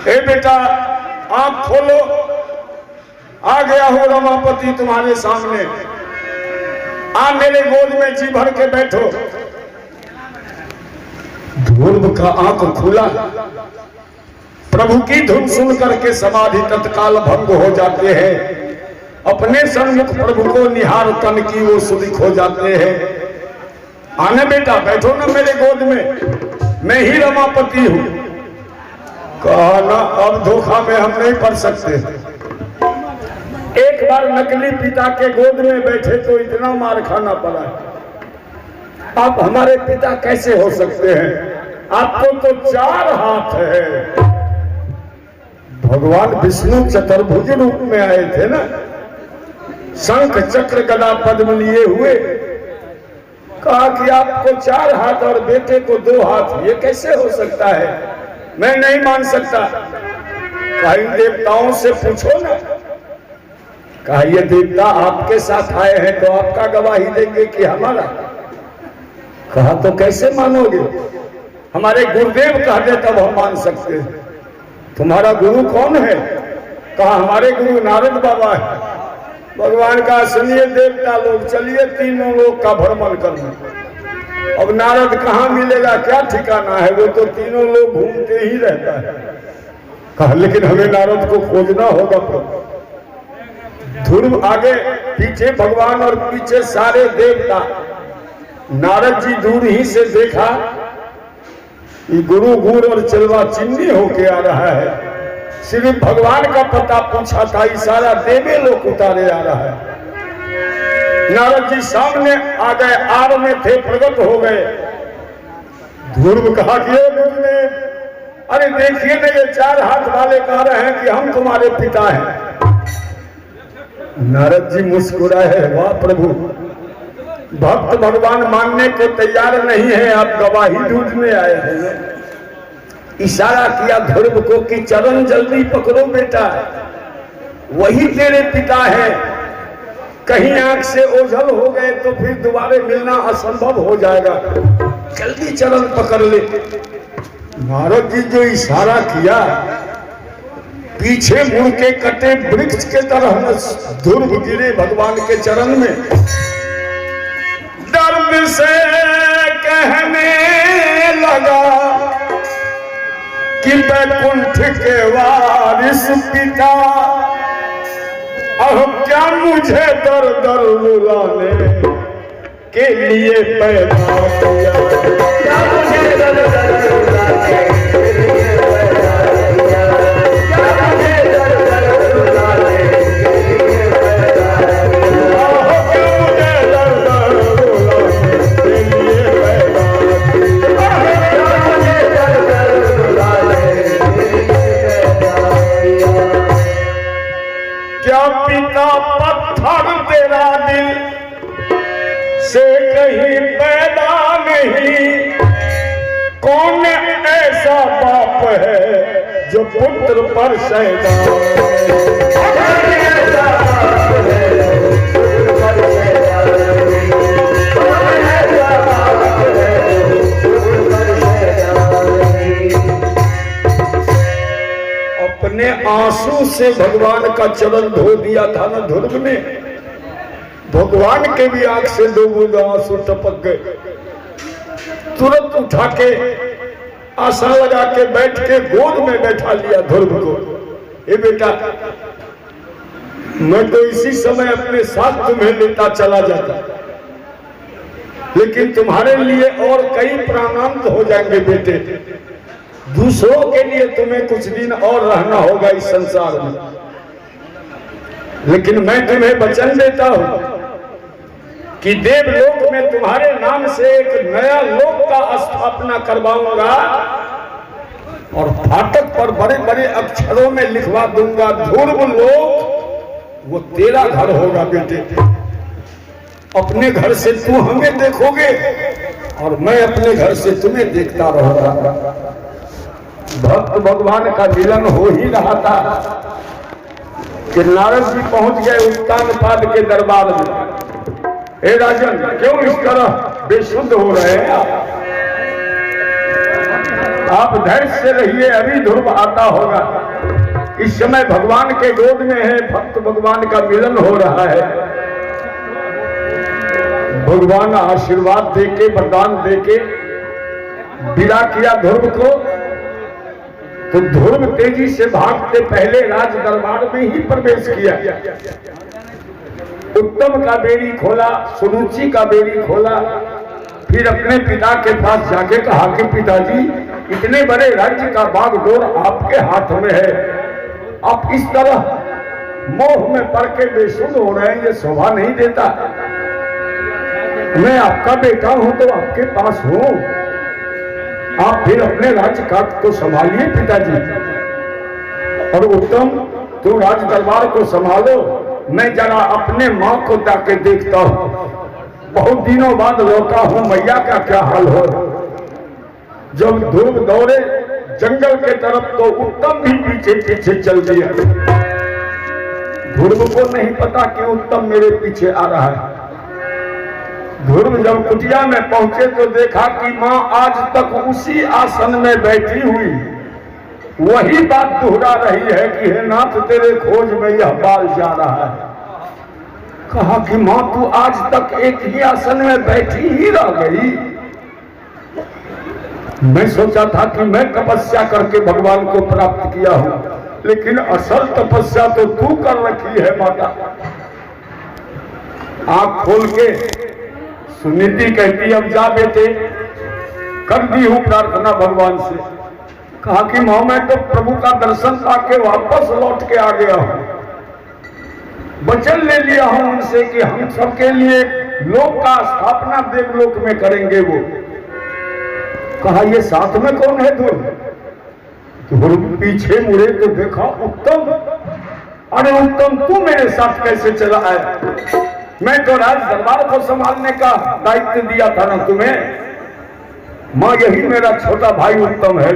ए बेटा आंख खोलो, आ गया हो रमापति तुम्हारे सामने, आ मेरे गोद में जी भर के बैठो। ध्रुव का आंख खुला, प्रभु की धुन सुन करके समाधि तत्काल भंग हो जाते हैं। अपने सन्मुख प्रभु को निहार तन की वो सुदिख हो जाते हैं। आने बेटा बैठो ना मेरे गोद में, मैं ही रमापति हूं। कहा ना अब धोखा में हम नहीं पड़ सकते। एक बार नकली पिता के गोद में बैठे तो इतना मार खाना पड़ा। आप हमारे पिता कैसे हो सकते हैं? आपको तो 4 हाथ है। भगवान विष्णु चतुर्भुज रूप में आए थे ना, शंख चक्र गदा पद्म लिए हुए। कहा कि आपको 4 हाथ और बेटे को 2 हाथ, ये कैसे हो सकता है? मैं नहीं मान सकता। कहा इन देवताओं से पूछो ना। कहा ये देवता आपके साथ आए हैं तो आपका गवाही देंगे कि हमारा? कहा तो कैसे मानोगे? हमारे गुरुदेव कह दे तब हम मान सकते हैं। तुम्हारा गुरु कौन है? कहा हमारे गुरु नारद बाबा है। भगवान का सुनिए देवता लोग, चलिए तीनों लोग का भ्रमण करना। अब नारद कहाँ मिलेगा, क्या ठिकाना है? वो तो तीनों लोग घूमते ही रहता है। कहा लेकिन हमें नारद को खोजना होगा। ध्रुव आगे पीछे भगवान और पीछे सारे देवता। नारद जी दूर ही से देखा ये गुरु गुड़ और चलवा चिन्नी होके आ रहा है। सिर्फ भगवान का पता पूछा था, इशारा देवे लोग उतारे आ रहा है। नारद जी सामने आ गए, आर में थे, प्रकट हो गए। ध्रुव कहा कि गुरुदेव, अरे देखिए ना, ये 4 हाथ वाले कह रहे हैं कि हम तुम्हारे पिता हैं। नारद जी मुस्कुराए, वाह प्रभु, भक्त भगवान मानने को तैयार नहीं है, आप गवाही ढूंढने आए हैं। इशारा किया ध्रुव को कि चरण जल्दी पकड़ो बेटा, वही तेरे पिता है। कहीं आंख से ओझल हो गए तो फिर दोबारा मिलना असंभव हो जाएगा, जल्दी चरण पकड़ ले। नारद जी जो इशारा किया, पीछे मुड़ के कटे वृक्ष के तरह ध्रुव गिरे भगवान के चरण में। दर्द से कहने लगा कि बैकुंठ के वारिस पिता, अब क्या मुझे दर दर रुलाने के लिए पैदा किया, क्या मुझे दर दर रुलाने के लिए पैदा किया, क्या मुझे दर दर रुलाने के लिए पैदा किया, क्या मुझे दर दर रुलाने के लिए पैदा किया, क्या मुझे दर दर रुलाने के लिए पैदा किया। क्या पिता पत्थर तेरा दिल से कहीं पैदा नहीं, कौन ऐसा बाप है जो पुत्र पर सैदा अपने आंसू से भगवान का चरण धो दिया था ना ध्रुव ने। भगवान के भी आंख से 2 बूंद आंसू टपक गए। तुरंत उठा के आसन लगा के बैठ के गोद में बैठा लिया ध्रुव को। ए बेटा, मैं तो इसी समय अपने साथ तुम्हें लेता चला जाता, लेकिन तुम्हारे लिए और कई प्राणांत हो जाएंगे बेटे। दूसरों के लिए तुम्हें कुछ दिन और रहना होगा इस संसार में, लेकिन मैं तुम्हें वचन देता हूं कि देवलोक में तुम्हारे नाम से एक नया लोक का स्थापना करवाऊंगा और फाटक पर बड़े बड़े अक्षरों में लिखवा दूंगा, ध्रुव लोक वो तेरा घर होगा बेटे। अपने घर से तू हमें देखोगे और मैं अपने घर से तुम्हें देखता रहूंगा। भक्त भगवान का मिलन हो ही रहा था कि नारद जी पहुंच गए उत्तानपाद के दरबार में। हे राजन, क्यों इस तरह बेशुद्ध हो रहे हैं आप धैर्य से रहिए, अभी ध्रुव आता होगा। इस समय भगवान के गोद में है, भक्त भगवान का मिलन हो रहा है। भगवान आशीर्वाद देके, वरदान देके विदा किया ध्रुव को। तो ध्रुव तेजी से भागते पहले राज दरबार में ही प्रवेश किया। उत्तम का बेड़ी खोला, सुरुचि का बेड़ी खोला, फिर अपने पिता के पास जाके कहा कि पिताजी, इतने बड़े राज्य का बागडोर आपके हाथ में है, आप इस तरह मोह में पड़ के बेसुध हो रहे हैं, ये शोभा नहीं देता। मैं आपका बेटा हूं तो आपके पास हूं, आप फिर अपने राज्य काट को संभालिए पिताजी। और उत्तम, तू राज दरबार को संभालो, मैं जरा अपने माँ को जाके देखता हूं, बहुत दिनों बाद लौटा हूं, मैया का क्या हाल हो। जब ध्रुव दौड़े जंगल के तरफ तो उत्तम भी पीछे पीछे चल दिया। ध्रुव को नहीं पता कि उत्तम मेरे पीछे आ रहा है। ध्रुव जब कुटिया में पहुंचे तो देखा कि माँ आज तक उसी आसन में बैठी हुई वही बात दोहरा रही है कि हे नाथ, तेरे खोज में यह बाल जा रहा है। कहा कि माँ, तू आज तक एक ही आसन में बैठी ही रह गई। मैं सोचा था कि मैं तपस्या करके भगवान को प्राप्त किया हूं, लेकिन असल तपस्या तो तू कर रखी है माता। आंख खोल के सुनीति कहती, अब जा बेटे, कर दी हूं प्रार्थना भगवान से। कहा कि मां मैं तो प्रभु का दर्शन पाके वापस लौट के आ गया हूं, वचन ले लिया हूं उनसे कि हम सबके लिए लोक का स्थापना देवलोक में करेंगे। वो कहा ये साथ में कौन है? ध्रुव पीछे मुड़े तो देखा उत्तम। अरे उत्तम तू मेरे साथ कैसे चला आया? मैं तो राज दरबार को संभालने का दायित्व दिया था ना तुम्हें। मां यही मेरा छोटा भाई उत्तम है।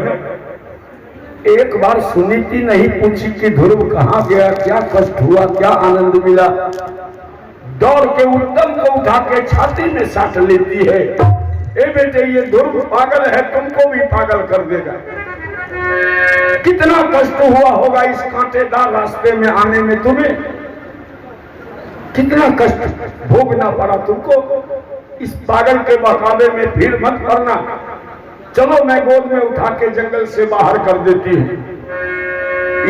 एक बार सुनीति नहीं पूछी कि ध्रुव कहां गया, क्या कष्ट हुआ, क्या आनंद मिला। दौड़ के उत्तम को उठा के छाती में साट लेती है। ए बेटे ये ध्रुव पागल है, तुमको भी पागल कर देगा। कितना कष्ट हुआ होगा इस कांटेदार रास्ते में आने में, तुम्हें कितना कष्ट भोगना पड़ा तुमको। इस पागल के बहकावे में भीड़ मत करना। चलो मैं गोद में उठा के जंगल से बाहर कर देती हूं।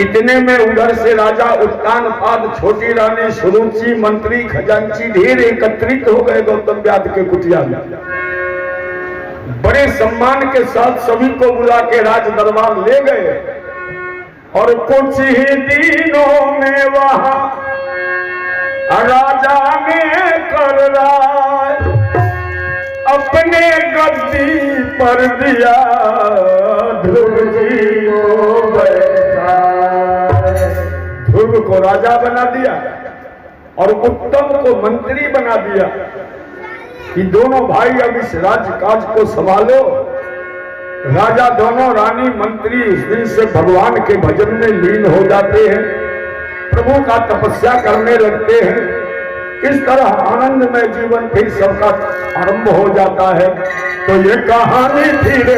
इतने में उधर से राजा उत्तानपाद, छोटी रानी सुरुचि, मंत्री, खजांची ढेर एकत्रित हो गए गौतम व्याध के कुटिया में। बड़े सम्मान के साथ सभी को बुला के राज दरबार ले गए और कुछ ही दिनों में वहां राजा ने कर राय अपने गद्दी पर दिया ध्रुव जी को बैठा। ध्रुव को राजा बना दिया और उत्तम को मंत्री बना दिया कि दोनों भाई अब इस राजकाज को संभालो। राजा दोनों रानी मंत्री उस दिन से भगवान के भजन में लीन हो जाते हैं, प्रभु का तपस्या करने लगते हैं। इस तरह आनंदमय जीवन फिर सबका आरंभ हो जाता है। तो ये कहानी थी रे